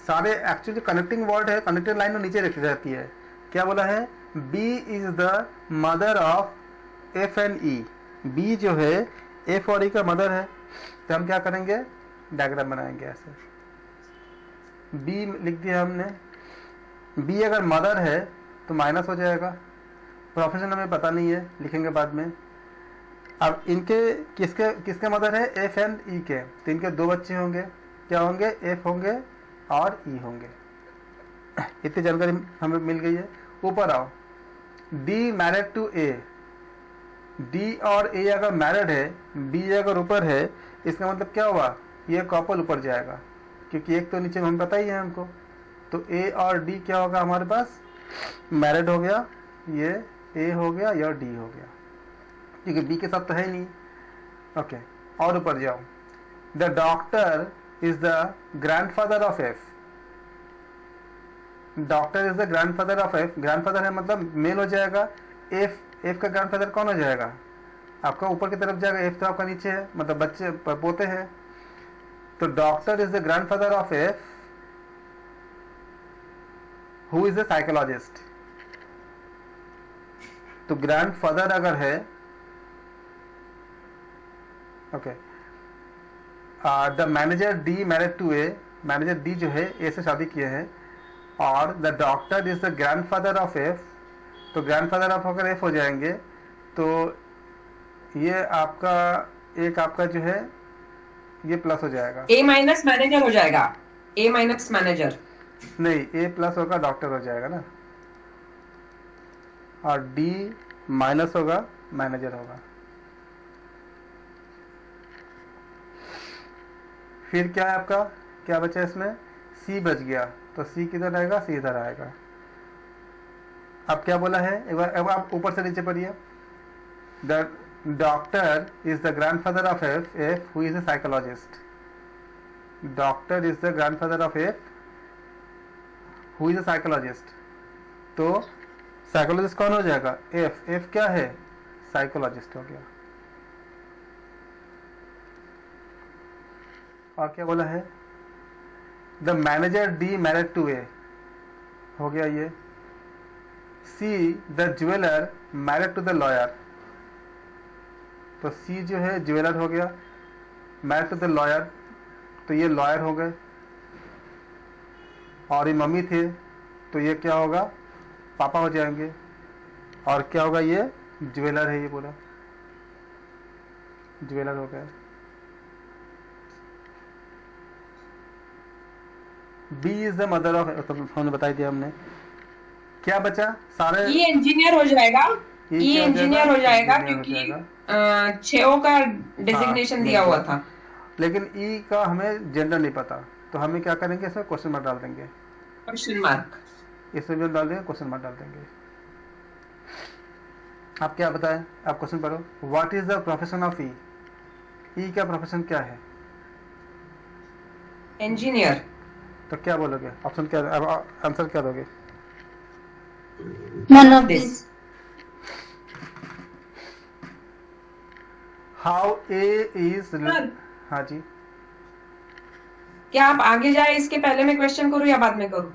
Speaker 1: सारे एक्चुअली कनेक्टिंग वर्ड है, कनेक्टिंग लाइन में नीचे रखी जाती है। क्या बोला है? B is the mother of F and E. B जो है एफ और ई का मदर है, तो हम क्या करेंगे, डायग्राम बनाएंगे ऐसे। बी लिख दिया हमने। बी अगर मदर है तो माइनस हो जाएगा, प्रोफेशन हमें पता नहीं है, लिखेंगे बाद में। अब इनके किसके मदर है? एफ एंड ई के। तो इनके 2 बच्चे होंगे, क्या होंगे? एफ होंगे और ई होंगे। इतनी जानकारी हमें मिल गई है। ऊपर आओ, D married to A, D और ए अगर मैरिड है, बी अगर ऊपर है, इसका मतलब क्या हुआ, ये कपल ऊपर जाएगा, क्योंकि एक तो नीचे में हम पता ही है हमको। तो ए और डी क्या होगा हमारे पास, मैरिड हो गया, ये ए हो गया, या डी हो गया, क्योंकि बी के साथ तो है ही नहीं। ओके, और ऊपर जाओ, the doctor is the grandfather of F, doctor is the grandfather of F, grandfather है मतलब मेल हो जाएगा, एफ का ग्रैंडफादर कौन हो जाएगा, आपका ऊपर की तरफ जाएगा, एफ तो आपका नीचे है, मतलब बच्चे पोते हैं। तो doctor is the grandfather of F who is a psychologist. तो ग्रैंडफादर अगर है, okay, the manager D married to A, manager D जो है ए से शादी किए हैं, और the doctor is the grandfather of F, तो ग्रैंडफादर ऑफ अगर एफ हो जाएंगे तो ये आपका एक आपका जो है ये प्लस हो जाएगा,
Speaker 2: ए माइनस मैनेजर हो जाएगा, ए माइनस मैनेजर
Speaker 1: नहीं, ए प्लस होगा डॉक्टर हो जाएगा ना, और डी माइनस होगा मैनेजर होगा। फिर क्या है आपका, क्या बचा इसमें, सी बच गया, तो सी किधर आएगा, सी इधर आएगा। अब क्या बोला है, एक बार आप ऊपर से नीचे पढ़िए, the doctor is the grandfather of F, F who is a psychologist, doctor is the grandfather of F who is a psychologist. तो साइकोलॉजिस्ट कौन हो जाएगा, एफ, एफ क्या है, साइकोलॉजिस्ट हो गया। और क्या बोला है, the manager D married to A, हो गया ये। C the jeweller married to the lawyer, तो सी जो है ज्वेलर हो गया, मैरिड टू द लॉयर, तो ये लॉयर हो गए, और ये मम्मी थे तो ये क्या होगा, पापा हो जाएंगे, और क्या होगा, ये ज्वेलर है, ये बोला ज्वेलर हो गया। B is the mother of, तो हमने बताई दिया हमने। क्या बचा, सारे
Speaker 2: ई इंजीनियर हो जाएगा, ई
Speaker 1: क्या
Speaker 2: इंजीनियर हो जाएगा,
Speaker 1: इंजीनियर हो
Speaker 2: क्योंकि
Speaker 1: जाएगा।
Speaker 2: 6 का डिजिग्नेशन दिया हुआ था।
Speaker 1: लेकिन ई का हमें जेंडर नहीं पता, तो हमें क्या करेंगे, इसमें क्वेश्चन मार्क डाल देंगे,
Speaker 2: क्वेश्चन मार्क,
Speaker 1: इसमें भी हम डाल देंगे, क्वेश्चन मार्क डाल देंगे। आप क्या बताएं, आप क्वेश्चन पढ़ो, what is the profession of E, E का प्रोफेशन क्या है,
Speaker 2: इंजीनियर,
Speaker 1: तो क्या बोलोगे, ऑप्शन क्या, आंसर क्या दोगे,
Speaker 7: None of
Speaker 2: this
Speaker 7: these.
Speaker 1: How A is,
Speaker 2: sir,
Speaker 1: हाँ जी,
Speaker 2: क्या आप आगे जाए इसके पहले मैं क्वेश्चन करूं या बाद में करूं?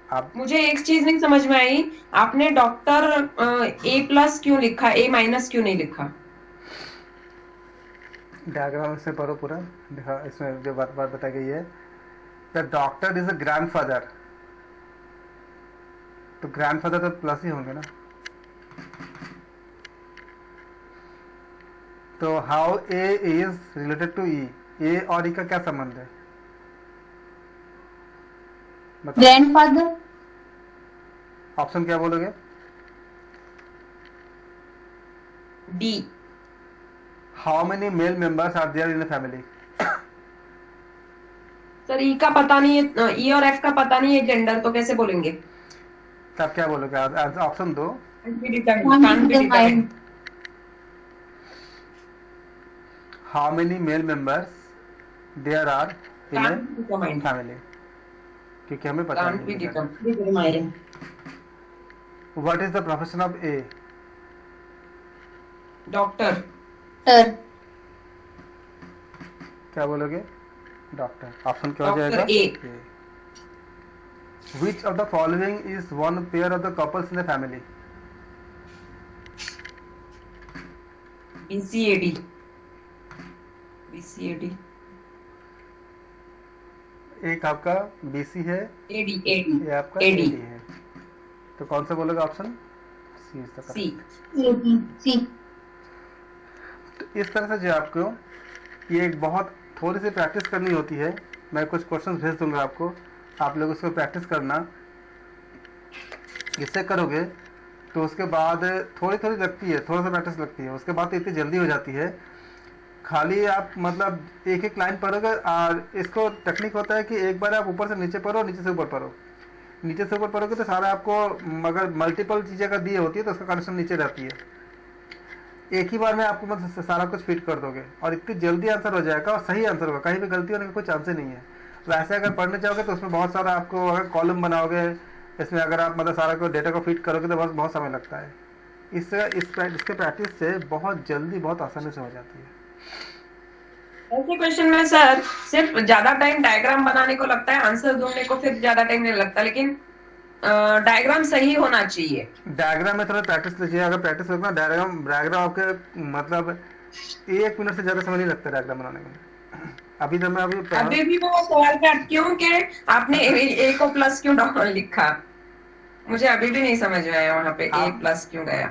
Speaker 1: आप
Speaker 2: मुझे एक चीज नहीं समझ में आई, आपने डॉक्टर ए प्लस क्यों लिखा, ए माइनस क्यों नहीं लिखा?
Speaker 1: डायग्राम से पढ़ो पूरा, देखा इसमें जो बात बताई गई है, the doctor is a grandfather, तो ग्रैंडफादर तो प्लस ही होंगे ना, तो how A is related to E, A और ई का क्या संबंध है, बताओ,
Speaker 7: Grandfather.
Speaker 1: ऑप्शन क्या बोलोगे,
Speaker 2: D,
Speaker 1: how many male members are there in the family,
Speaker 2: sir E का पता नहीं है, ई और एफ का पता नहीं है जेंडर, तो कैसे बोलेंगे?
Speaker 1: तब क्या बोलोगे, ऑप्शन दो,
Speaker 2: Can't be determined.
Speaker 1: How many male members there are in
Speaker 2: Can't
Speaker 1: a
Speaker 2: be determined.
Speaker 1: Family, क्योंकि हमें पता
Speaker 2: Can't be
Speaker 1: नहीं है।
Speaker 2: determined.
Speaker 4: Determining.
Speaker 1: What is the profession of A,
Speaker 2: doctor,
Speaker 1: क्या बोलोगे, डॉक्टर, ऑप्शन क्या हो
Speaker 2: डॉक्टर
Speaker 1: जाएगा,
Speaker 2: ए।
Speaker 1: Which of the following is one pair of the couples in the family,
Speaker 2: BCAD, BCAD,
Speaker 1: एक आपका बीसी है,
Speaker 2: AD,
Speaker 1: ये आपका
Speaker 2: AD,
Speaker 1: एडी है, तो कौन सा बोलोगे option, C is the
Speaker 2: C.
Speaker 7: C.
Speaker 1: तो इस तरह से जो आपको ये एक बहुत थोड़ी सी प्रैक्टिस करनी होती है, मैं कुछ क्वेश्चन भेज दूंगा आपको, आप लोग उसको प्रैक्टिस करना। इससे करोगे तो उसके बाद थोड़ी थोड़ी लगती है, थोड़ा सा प्रैक्टिस लगती है, उसके बाद तो इतनी जल्दी हो जाती है। खाली आप मतलब एक एक लाइन पढ़ोगे, और इसको टेक्निक होता है कि एक बार आप ऊपर से नीचे पढ़ो, नीचे से ऊपर पढ़ो। नीचे से ऊपर पढ़ोगे तो सारा आपको, अगर मल्टीपल चीज़ें अगर दी होती है तो उसका कनेक्शन नीचे रहती है। एक ही बार में आपको मतलब सारा कुछ फिट कर दोगे और इतनी जल्दी आंसर हो जाएगा और सही आंसर होगा, कहीं भी गलती होने का कोई चांस ही नहीं है। वैसे अगर पढ़ने जाओगे तो उसमें बहुत सारा आपको, अगर कॉलम बनाओगे इसमें, अगर आप मतलब सारा को डेटा को फिट करोगे तो बहुत समय लगता है। इसके प्रैक्टिस से बहुत जल्दी बहुत आसानी से हो जाती है।
Speaker 2: ऐसे क्वेश्चन में सर सिर्फ ज्यादा टाइम डायग्राम बनाने को लगता है, आंसर ढूंढने को फिर ज्यादा टाइम नहीं लगता, लेकिन डायग्राम सही होना चाहिए।
Speaker 1: डायग्राम में थोड़ा प्रैक्टिस लीजिए, अगर प्रैक्टिस होगा डायग्राम आपके मतलब 1 मिनट से ज़्यादा समय नहीं लगता डायग्राम बनाने में। अभी तो मैं
Speaker 2: अभी भी वो सवाल का क्यों कि आपने ए को प्लस क्यों डॉक्टर लिखा, मुझे अभी भी नहीं समझ में आया वहाँ पे ए प्लस क्यों गया।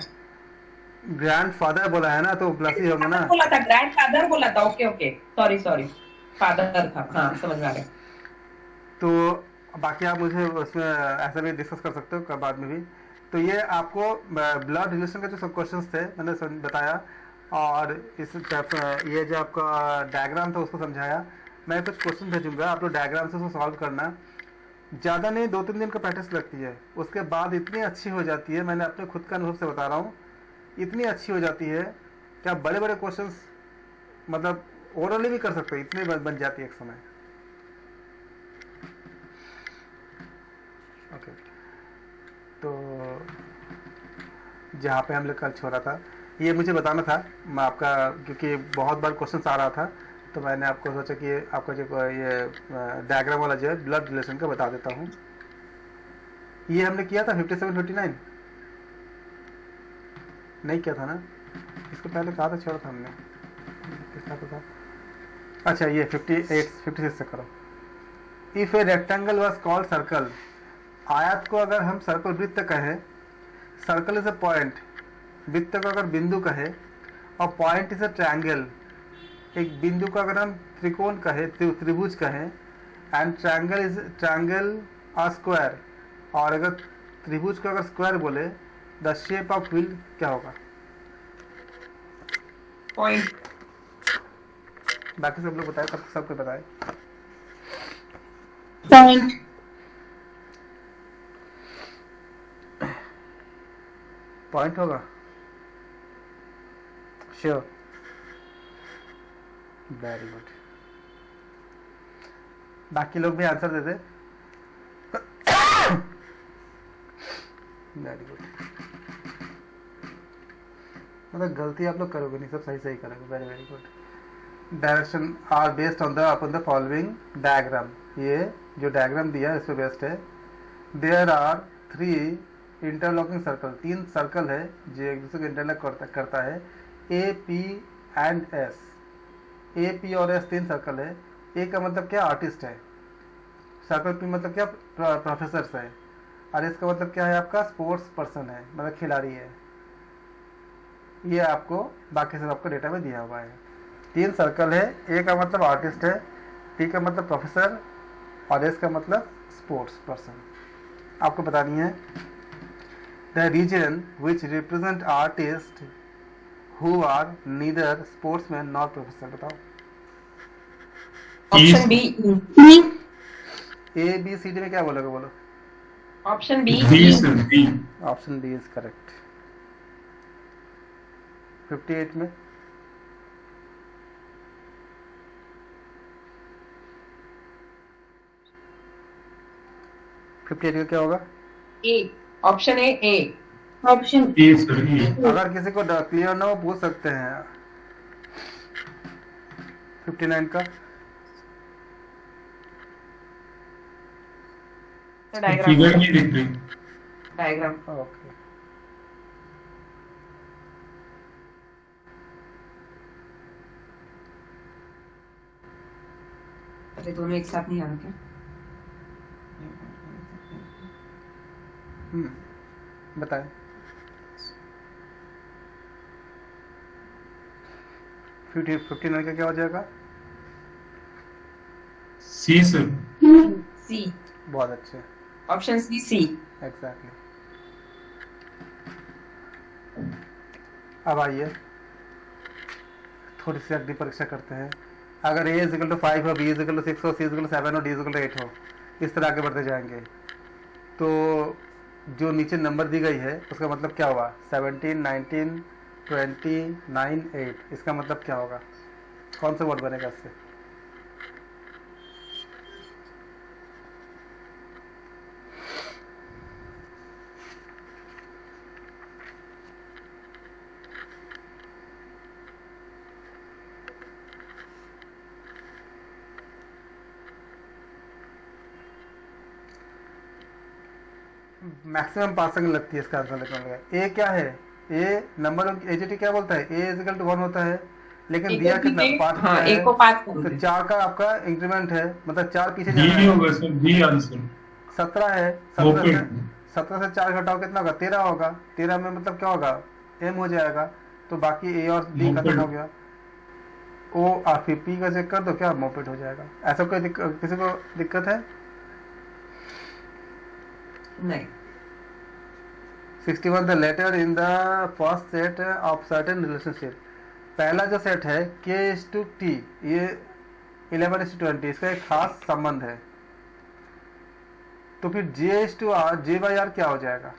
Speaker 1: ग्रैंडफादर बोला है ना, तो प्लस ही होगा ना।
Speaker 2: बोला था ग्रैंडफादर बोला था, ओके ओके सॉरी फादर था, हाँ समझ में आ गया।
Speaker 1: तो बाकी आप मुझे उसमें ऐसा भी डिस्कस कर सकते हो बाद में भी। तो ये आपको ब्लड रिलेशन के जो सब क्वेश्चंस थे मैंने बताया, और ये जो आपका डायग्राम था उसको समझाया। मैं कुछ क्वेश्चन भेजूंगा, आप लोग डायग्राम से उसको सॉल्व करना। ज़्यादा नहीं, 2-3 दिन का प्रैक्टिस लगती है, उसके बाद इतनी अच्छी हो जाती है, मैंने अपने खुद का अनुभव से बता रहा हूँ, इतनी अच्छी हो जाती है कि आप बड़े बड़े क्वेश्चंस मतलब ओरली भी कर सकते हो, इतनी बन जाती है एक समय। ओके, तो जहाँ पे हम लोग कल छोड़ा था, ये मुझे बताना था मैं आपका, क्योंकि बहुत बार क्वेश्चन आ रहा था, तो मैंने आपको सोचा कि आपका जो ये डायग्राम वाला जो है ब्लड रिलेशन का बता देता हूँ। ये हमने किया था 57-59 नहीं किया था ना, इसको पहले कहा था, छोड़ा था हमने, किसका तो था। अच्छा, ये 56 से करो। If a rectangle was called circle, आयत को अगर हम सर्कल वृत्त कहें, सर्कल इज अ पॉइंट, वृत्त को अगर बिंदु कहे, और पॉइंट इज अ ट्रायंगल, एक बिंदु को अगर हम त्रिकोण कहे, त्रिभुज कहें, एंड ट्रायंगल अ स्क्वायर, और अगर त्रिभुज को अगर स्क्वायर बोले, द शेप ऑफ व्हील क्या होगा?
Speaker 2: पॉइंट।
Speaker 1: बाकी सब लोग बताए, सबको बताए।
Speaker 7: पॉइंट।
Speaker 1: पॉइंट होगा, श्योर, वेरी गुड। बाकी लोग भी आंसर दे दे, वेरी गुड। मतलब गलती आप लोग करोगे नहीं, सब सही सही करोगे, very very good. Direction are based on the upon the following diagram, ये जो डायग्राम दिया है इस पे बेस्ड है। There are 3 interlocking circle, 3 circle है जो एक दूसरे को इंटरलॉक करता है, A P and S. A P और एस 3 सर्कल है। ए का मतलब क्या? आर्टिस्ट है। सर्कल पी मतलब क्या? प्रोफेसर है। और इसका मतलब क्या है? आपका स्पोर्ट्स पर्सन है, मतलब खिलाड़ी है। ये आपको बाकी सब आपको डेटा में दिया हुआ है। 3 सर्कल है, ए का मतलब आर्टिस्ट है, पी का मतलब प्रोफेसर, और एस का मतलब स्पोर्ट्स पर्सन। आपको बतानी है the reason which represent artist who are neither sportsman not professor. बताओ।
Speaker 2: Option B.
Speaker 1: A B C D में क्या बोलोगे? बोलो।
Speaker 2: Option B.
Speaker 1: Option B is correct. 58 में का क्या होगा?
Speaker 2: ए। Option A.
Speaker 7: ऑप्शन
Speaker 1: अगर किसी को क्लियर ना हो पूछ सकते हैं। 59 का
Speaker 2: डायग्राम।
Speaker 1: ओके।
Speaker 2: अरे दोनों एक साथ नहीं आ रहे क्या?
Speaker 1: बताएं। 59 का क्या हो जाएगा?
Speaker 8: सी सर।
Speaker 2: C.
Speaker 1: बहुत अच्छे,
Speaker 2: Option C.
Speaker 1: एग्जैक्टली। अब आइए थोड़ी सी अगली परीक्षा करते हैं। अगर a इज इक्वल टू 5 हो, b इज इक्वल टू 6 हो, c इज इक्वल टू 7 हो, d इज इक्वल टू 8 हो, इस तरह आगे बढ़ते जाएंगे। तो जो नीचे नंबर दी गई है उसका मतलब क्या हुआ? 17, 19, 20, 9, 8। इसका मतलब क्या होगा? कौन सा वर्ड बनेगा इससे? मैक्सिमम पासिंग लगती है इसका आंसर निकलने का। ए क्या है? ए नंबर ऑफ एजीटी क्या बोलता है? ए इज इक्वल टू 1 होता है, लेकिन
Speaker 2: A
Speaker 1: दिया
Speaker 2: को
Speaker 1: कितना?
Speaker 2: B
Speaker 1: 5
Speaker 2: हाँ,
Speaker 1: दिया
Speaker 2: A
Speaker 1: है,
Speaker 2: को 5
Speaker 1: तो
Speaker 2: बोलते हैं।
Speaker 1: 4 का आपका इंक्रीमेंट है, मतलब 4 पीछे
Speaker 8: बी
Speaker 1: जाना है।
Speaker 8: होगा सर, बी आंसर।
Speaker 1: 17 है, 17 से 4 घटाओ कितना होगा? 13 होगा। 13 में मतलब क्या होगा? एम हो जाएगा, तो बाकी ए और डी खत्म हो गया। ओ और फिर पी का चेक कर दो, क्या मोपेड हो जाएगा। ऐसा कोई किसी को दिक्कत है?
Speaker 2: नहीं।
Speaker 1: 61 the letter in the first set of certain relationship. पहला जो सेट है K:T, ये 11:20, इसका एक खास संबंध है। तो फिर J:R, J/R क्या हो जाएगा?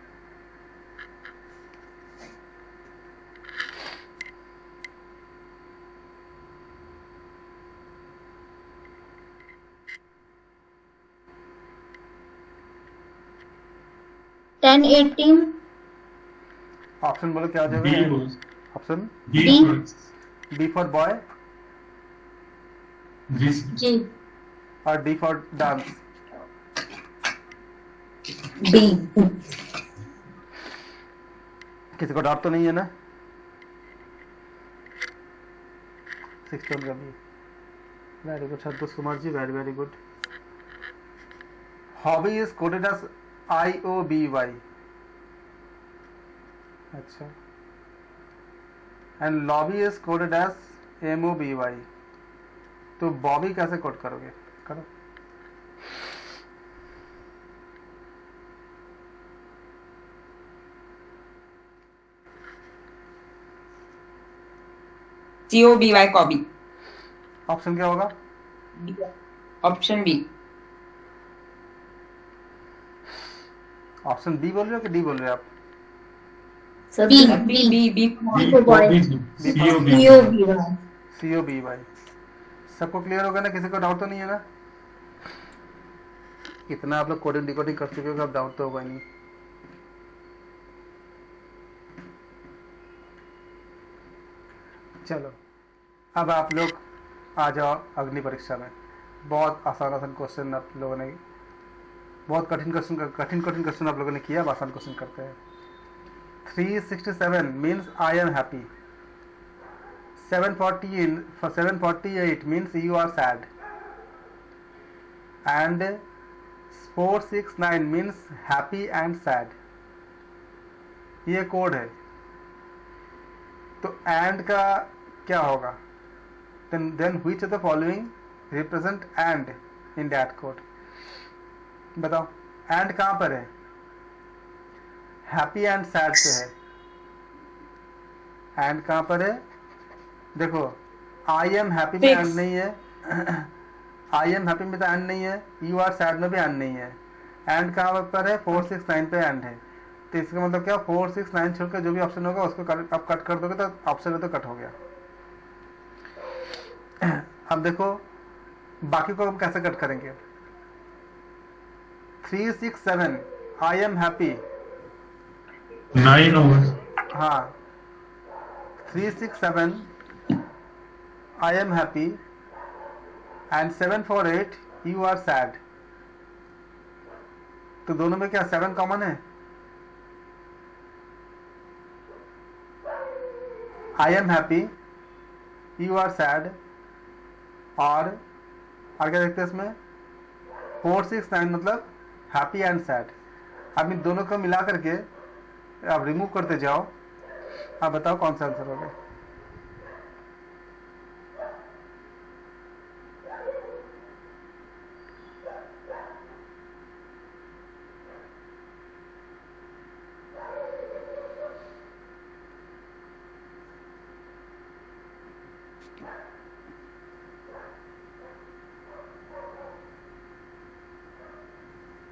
Speaker 7: टेन 18
Speaker 1: ऑप्शन बोलो क्या हो
Speaker 8: बी
Speaker 1: जाएगा?
Speaker 8: होगा।
Speaker 1: Option
Speaker 8: B
Speaker 1: B for boy
Speaker 8: G
Speaker 7: G
Speaker 1: और D फॉर डांस।
Speaker 4: डी।
Speaker 1: किसी को डाउट तो नहीं है ना? 61 का B। Very good Santosh Kumar ji, very very good. Hobby is coded as IOBY। अच्छा, and lobby is coded as MOBY। तो बॉबी कैसे कोड करोगे? करो।
Speaker 2: COBY Cobie.
Speaker 1: ऑप्शन क्या होगा?
Speaker 2: Option B।
Speaker 1: ऑप्शन बी बोल रहे हो कि डी बोल रहे हो आप?
Speaker 4: Sir
Speaker 7: B
Speaker 2: B
Speaker 7: boy COBY
Speaker 1: COBY। सबको क्लियर होगा ना? किसी को डाउट तो नहीं है ना? इतना आप लोग कोडिंग डिकोडिंग कर चुके हो, अब डाउट तो होगा ही नहीं। चलो अब आप लोग आ जाओ अगली परीक्षा में। बहुत आसान आसान क्वेश्चन आप लोगों ने, बहुत कठिन क्वेश्चन आप लोगों ने किया। अब आसान क्वेश्चन करते हैं। 367 means I am happy. 748 means you are sad. And 469 means happy and sad. ये कोड है। तो एंड का क्या होगा? then which of the following represent and in that code? बताओ एंड कहां पर है? हैप्पी एंड सैड पे है। एंड कहां पर है? देखो आई एम हैप्पी में एंड नहीं है, आई एम हैप्पी में तो एंड नहीं है, यू आर सैड में भी एंड नहीं है। एंड कहां पर है? 469 पे एंड है। तो इसका मतलब क्या? 469 छोड़कर जो भी ऑप्शन होगा उसको आप कट कर दोगे तो ऑप्शन है तो कट हो गया। अब देखो बाकी को हम कैसे कट करेंगे। 367 आई एम हैप्पी
Speaker 8: 9 होगा।
Speaker 1: हाँ, 367 I am happy and 748 you are sad. तो दोनों में क्या 7 कॉमन है? I am happy, you are sad, और आगे देखते हैं इसमें 469 मतलब हैप्पी एंड सैड। अब इन दोनों को मिला करके आप रिमूव करते जाओ। आप बताओ कौन सा आंसर होगा?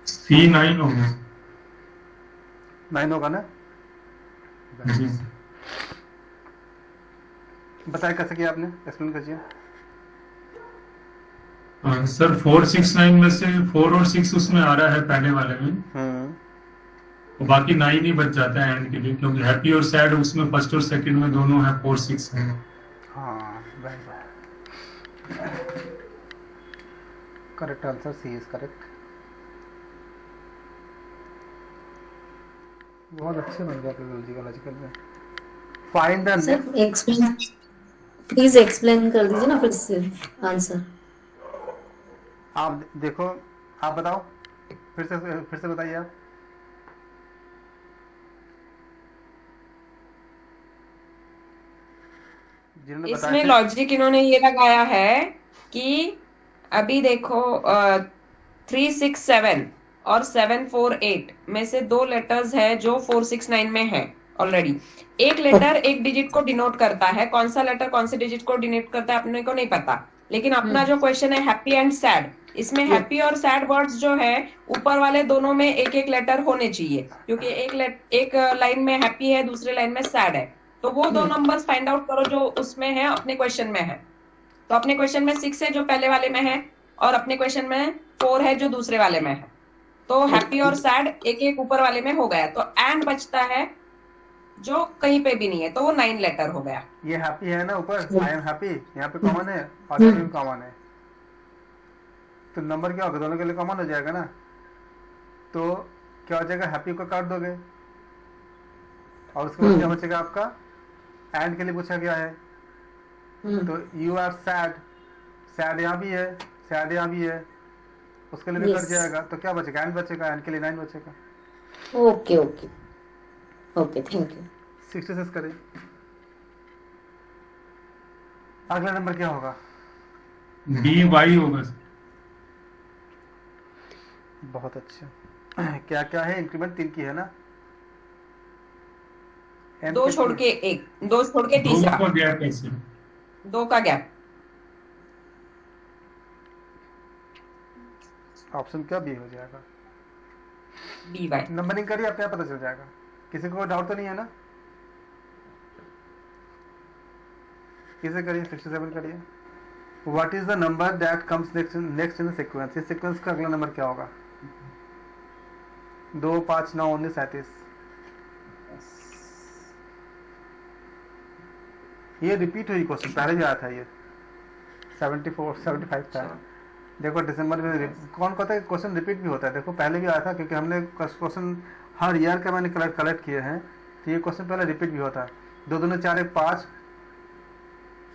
Speaker 8: C9 होगा।
Speaker 1: 9 होगा ना?
Speaker 8: जी।
Speaker 1: बताया कैसे किया आपने, एक्सप्लेन कीजिए।
Speaker 8: सर 469 में से 4 और 6 उसमें आ रहा है पहले वाले में, और बाकी 9 ही बच जाता है एंड के लिए, क्योंकि हैप्पी और सैड उसमें फर्स्ट और सेकंड में दोनों है 4 6 है।
Speaker 1: हाँ, very good, correct answer, C is correct. बहुत अच्छे बन गया लॉजिकल में। Find the
Speaker 4: sir explain, please explain कर दीजिए ना फिर से आंसर।
Speaker 1: आप देखो, आप बताओ, फिर से बताइए आप। जिन्होंने बताया
Speaker 2: इसमें
Speaker 1: थे,
Speaker 2: लॉजिक इन्होंने ये लगाया है कि अभी देखो 367 और 748 में से 2 लेटर्स है जो 469 में है ऑलरेडी। एक लेटर एक डिजिट को डिनोट करता है, कौन सा लेटर कौन से डिजिट को डिनोट करता है अपने को नहीं पता, लेकिन अपना जो क्वेश्चन है हैप्पी एंड सैड, इसमें हैप्पी और सैड वर्ड्स जो है ऊपर वाले दोनों में एक एक लेटर होने चाहिए, क्योंकि एक लाइन में हैप्पी है, दूसरे लाइन में सैड है। तो वो 2 नंबर्स फाइंड आउट करो जो उसमें है, अपने क्वेश्चन में है। तो अपने क्वेश्चन में 6 है जो पहले वाले में है, और अपने क्वेश्चन में 4 है जो दूसरे वाले में है। तो हैप्पी और सैड एक एक ऊपर वाले में हो गया, तो एंड बचता है जो कहीं पे भी नहीं है, तो वो 9 लेटर हो गया।
Speaker 1: ये हैप्पी है ना ऊपर, आई एम हैप्पी यहाँ पे कॉमन है और यहाँ पे कॉमन है, तो नंबर क्या होगा, दोनों के लिए कॉमन हो जाएगा ना। तो क्या हो जाएगा, हैप्पी को काट दोगे और उसके बाद क्या बचेगा आपका, एंड के लिए पूछा गया है, तो यू आर सैड, सैड यहाँ भी है, सैड यहाँ भी है, उसके लिए भी कट जाएगा, तो क्या बचेगा, एंड बचेगा, एंड के लिए 9 बचेगा।
Speaker 4: Okay okay okay, thank you.
Speaker 1: 66 करें। अगला नंबर क्या होगा,
Speaker 8: DY होगा।
Speaker 1: बहुत अच्छा। क्या क्या है, इंक्रीमेंट 3 की है ना,
Speaker 2: 2 छोड़ के 1, 2 छोड़ के
Speaker 8: 2
Speaker 2: तीसरा,
Speaker 8: का गैप कैसे?
Speaker 2: 2 का गैप।
Speaker 1: ऑप्शन क्या बी हो जाएगा,
Speaker 2: BY।
Speaker 1: नंबरिंग करिए, अपने आप पता चल जाएगा, किसी को डाउट तो नहीं है ना, किसे करिए, 67 करिए। What is the number that comes next in the sequence, इस सीक्वेंस का अगला नंबर क्या होगा, 2 5 9 19 37। ये रिपीट हुई क्वेश्चन, पहले भी आया था ये, 74 75 था। देखो दिसंबर में कौन कहता है क्वेश्चन रिपीट भी होता है, देखो पहले भी आया था, क्योंकि हमने क्वेश्चन हर ईयर का मैंने कलेक्ट किए हैं, तो ये क्वेश्चन पहले रिपीट भी होता है। 2 दूनी 4 1 5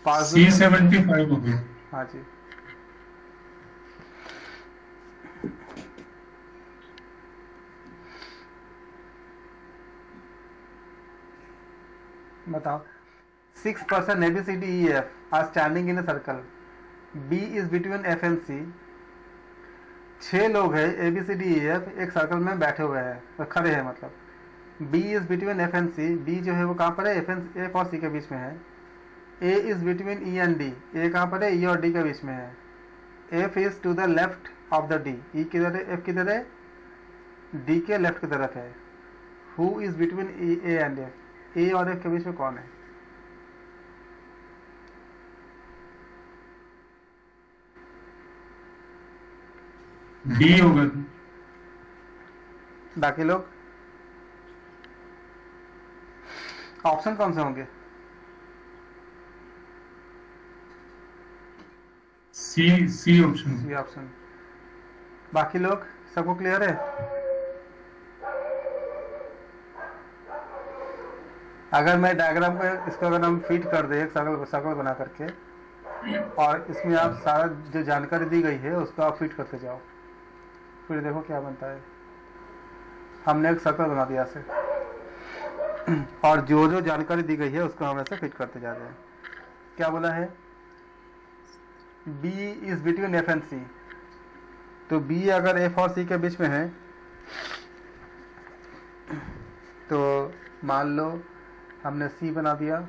Speaker 1: 5
Speaker 8: C75 हो गया।
Speaker 1: हाँ जी, बताओ। 6 person ABCDEF are standing in a circle. B is between F and C. 6 लोग हैं ABCDEF एक सर्कल में बैठे हुए हैं, खड़े हैं मतलब। B is between F and C. B जो है वो कहाँ पर है, F और C के बीच में है। A is between E and D. A कहाँ पर है, E और D के बीच में है। F is to the left of the D. E किधर है, F किधर है, D के लेफ्ट की तरफ है। Who is between A and F? A और F के बीच में कौन है?
Speaker 8: D होगा।
Speaker 1: बाकी लोग ऑप्शन कौन से होंगे,
Speaker 8: C ऑप्शन।
Speaker 1: C option. बाकी लोग सबको क्लियर है? अगर मैं डायग्राम को इसको अगर हम फीड कर दे एक सर्कल बना करके, और इसमें आप सारा जो जानकारी दी गई है उसको आप फीड करते जाओ, फिर देखो क्या बनता है। हमने एक सर्कल बना दिया से, और जो जो जानकारी दी गई है उसको हम ऐसे फिट करते जा रहे हैं। क्या बोला है, B is between F and C, तो B अगर F और C के बीच में है, तो मान लो हमने C बना दिया,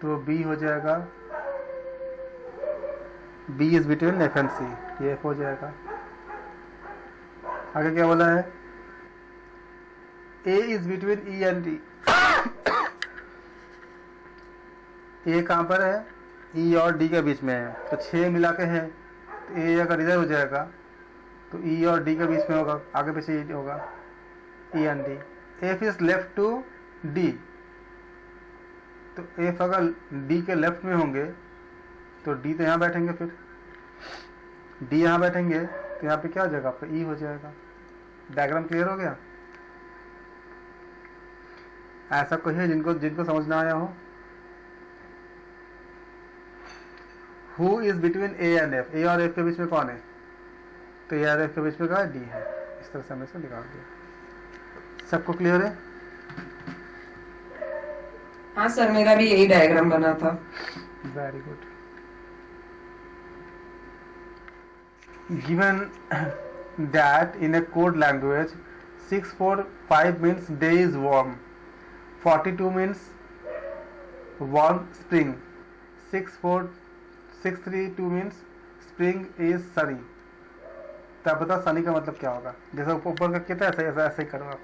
Speaker 1: तो बी हो जाएगा, B is between F and C, ये एफ हो जाएगा। आगे क्या बोला है, A is between E and D. A कहाँ पर है, ई और डी के बीच में है, तो 6 मिला के है, तो ए अगर इधर हो जाएगा तो ई और डी के बीच में होगा, आगे पीछे ई होगा, E and D. F is left to D, तो एफ अगर डी के लेफ्ट में होंगे तो डी तो यहाँ बैठेंगे, फिर डी यहाँ बैठेंगे, तो यहाँ पे क्या हो जाएगा आपका, ई हो जाएगा। डायग्राम क्लियर हो गया? ऐसा कोई है जिनको समझ ना आया हो? Who is between A and F, A और एफ के बीच में कौन है, तो ए और एफ के बीच में क्या है, डी है। इस तरह से हमने इसे निकाल दिया। सबको क्लियर है?
Speaker 2: हाँ सर, मेरा भी यही डायग्राम बना था।
Speaker 1: Very good. Given that in A code language 645 means day is warm, 42 means warm spring, 632 means spring is sunny। तो आप बताओ सनी का मतलब क्या होगा? जैसा ऊपर का कितना, ऐसा ही करो आप।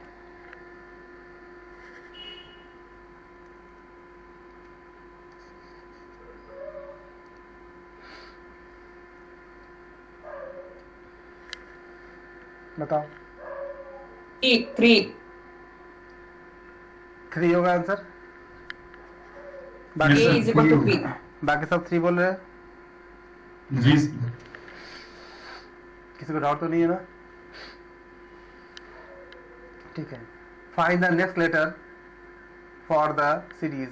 Speaker 1: बताओ। 3 होगा answer.
Speaker 2: A is equal to 3।
Speaker 1: बाकी सब 3 बोल रहे हैं।
Speaker 8: जी
Speaker 1: किसी को डाउट तो नहीं है ना? ठीक है। Find the next letter for the series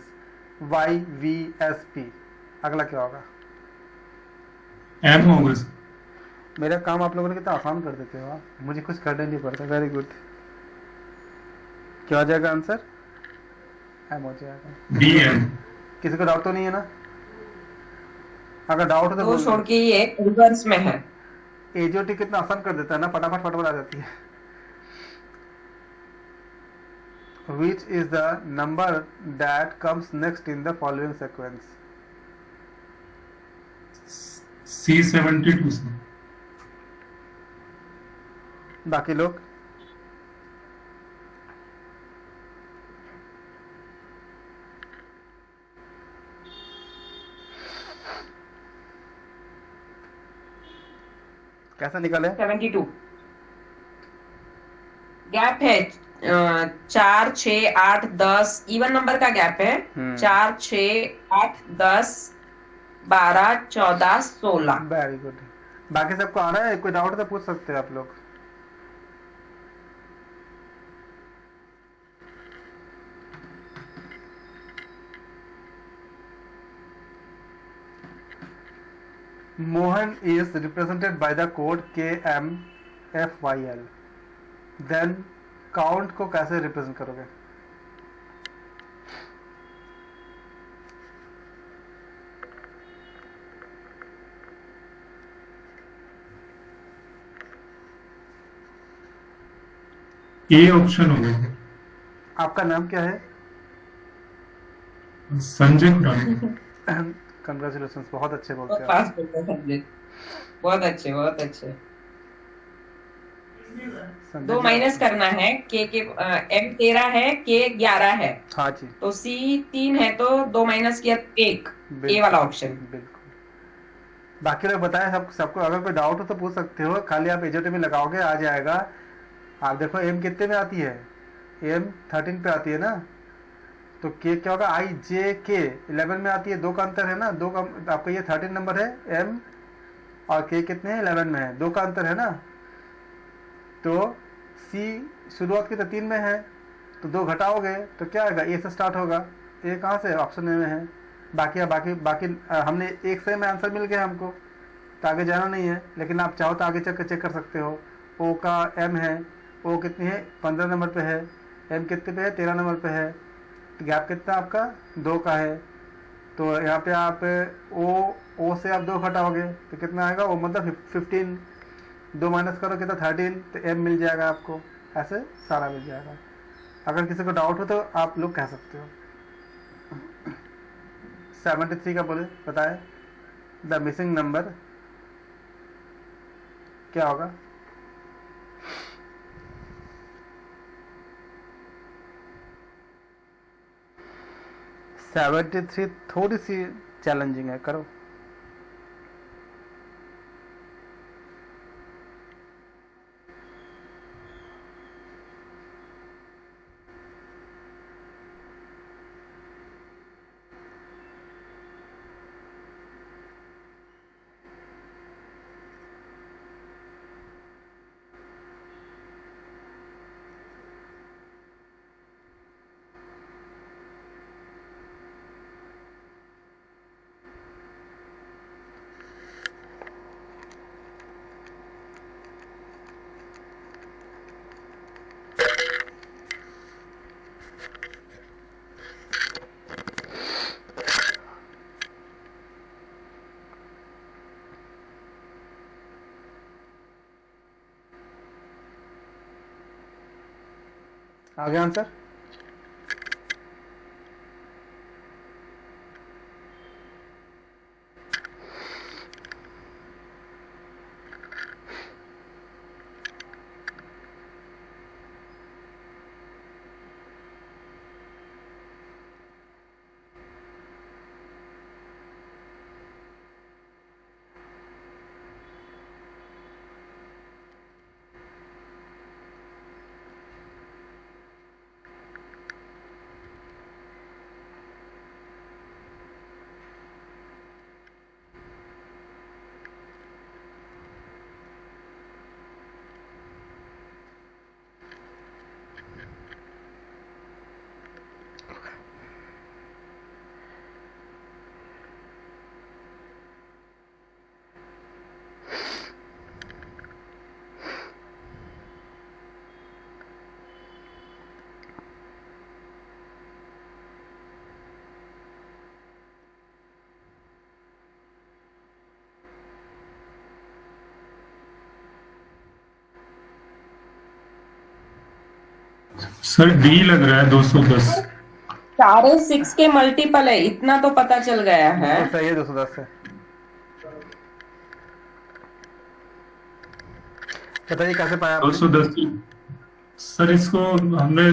Speaker 1: YVSP। अगला क्या होगा?
Speaker 8: एम होगा।
Speaker 1: मेरा काम आप लोगों ने कितना आसान कर देते हो, मुझे कुछ करना नहीं पड़ता। Very good. क्या हो जाएगा आंसर? एम हो जाएगा।
Speaker 8: DM।
Speaker 1: किसी को डाउट तो नहीं है ना? अगर डाउट हो तो
Speaker 2: दो छोड़ के ये रिवर्स में है।
Speaker 1: एजोटी कितना आसान कर देता है ना, फटाफट आ जाती है। Which is the number that comes next in the following sequence?
Speaker 8: C72 से।
Speaker 1: बाकी लोग? कैसा निकाले?
Speaker 2: 72 गैप है। 4, 6, 8, 10 इवन नंबर का गैप है। 4, 6, 8, 10, 12, 14, 16।
Speaker 1: Very good. बाकी सबको आ रहा है? कोई डाउट तो पूछ सकते हैं आप लोग। Mohan is represented by the code KMFYL। Then count को कैसे रिप्रेजेंट करोगे?
Speaker 8: ए ऑप्शन होगा।
Speaker 1: आपका नाम क्या है?
Speaker 8: संजय खुराना।
Speaker 1: कंग्रेचुलेशन, बहुत अच्छे बोलते
Speaker 2: बहुत
Speaker 1: हैं।
Speaker 2: फास्ट बोलते हैं सब्जेक्ट। बहुत अच्छे, बहुत अच्छे।
Speaker 1: संजय
Speaker 2: 2
Speaker 1: जी,
Speaker 2: माइनस करना है। के M 13 है, K 11 है,
Speaker 1: हाँ जी,
Speaker 2: तो C 3 है, तो 2 माइनस किया 1। ए वाला ऑप्शन।
Speaker 1: बिल्कुल। बाकी लोग बताएं, सबको अगर कोई डाउट हो तो पूछ सकते हो। खाली आप एजोटी में लगाओगे, आ जाएगा। आप देखो M कितने में आती है? M 13 पे आती है ना, तो K क्या होगा? IJK 11 में आती है। 2 का अंतर है ना, आपका ये 13 नंबर है, M और K कितने हैं? 11 में है। 2 का अंतर है ना, तो C शुरुआत की तो 3 में है, तो 2 घटाओगे तो क्या आएगा? A से स्टार्ट होगा। A कहाँ से? ऑप्शन ए में है। बाकी हमने एक से में आंसर मिल गया हमको, तो आगे जाना नहीं है। लेकिन आप चाहो तो आगे चेक कर सकते हो। O का M है, O कितनी है? 15 नंबर पे है। M कितने पे है? 13 नंबर पे है। तो गैप कितना आपका? 2 का है। तो यहाँ पे आप O से आप 2 घटाओगे तो कितना आएगा? O मतलब 15। 2 माइनस करो कितना? 13। तो M मिल जाएगा आपको। ऐसे सारा मिल जाएगा। अगर किसी को डाउट हो तो आप लोग कह सकते हो। 73 का बोले बताए, द मिसिंग नंबर क्या होगा? सेवेंटी थ्री थोड़ी सी चैलेंजिंग है, करो। आगे आंसर?
Speaker 8: सर डी लग रहा है 210।
Speaker 2: 4 और 6 के मल्टीपल है, इतना तो पता चल गया है।
Speaker 1: तो सही है, 210 है। बताइए कैसे पाया आपने?
Speaker 8: 210 सर, इसको हमने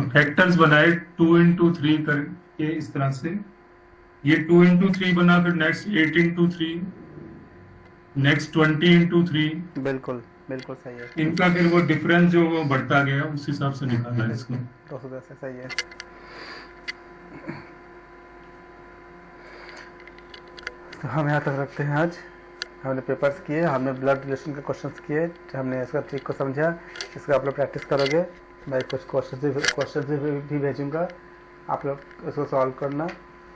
Speaker 8: फैक्टर्स बनाए 2 into 3 करके इस तरह से। ये 2 into 3 बना, फिर नेक्स्ट 8 into 3, नेक्स्ट 20 into 3।
Speaker 1: बिल्कुल बिल्कुल सही है।
Speaker 8: इनका फिर वो डिफरेंस जो वो बढ़ता गया उस हिसाब से निकाला है इसको।
Speaker 1: 210 है, सही है। तो हम यहाँ तक रखते हैं आज। हमने पेपर्स किए, हमने ब्लड रिलेशन के क्वेश्चंस किए, हमने इसका ट्रिक को समझा। इसका आप लोग प्रैक्टिस करोगे, मैं कुछ क्वेश्चंस भी भेजूँगा, आप लोग उसको सॉल्व करना,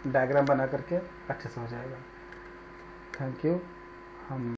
Speaker 1: डायग्राम बना करके अच्छे से हो जाएगा। Thank you. हम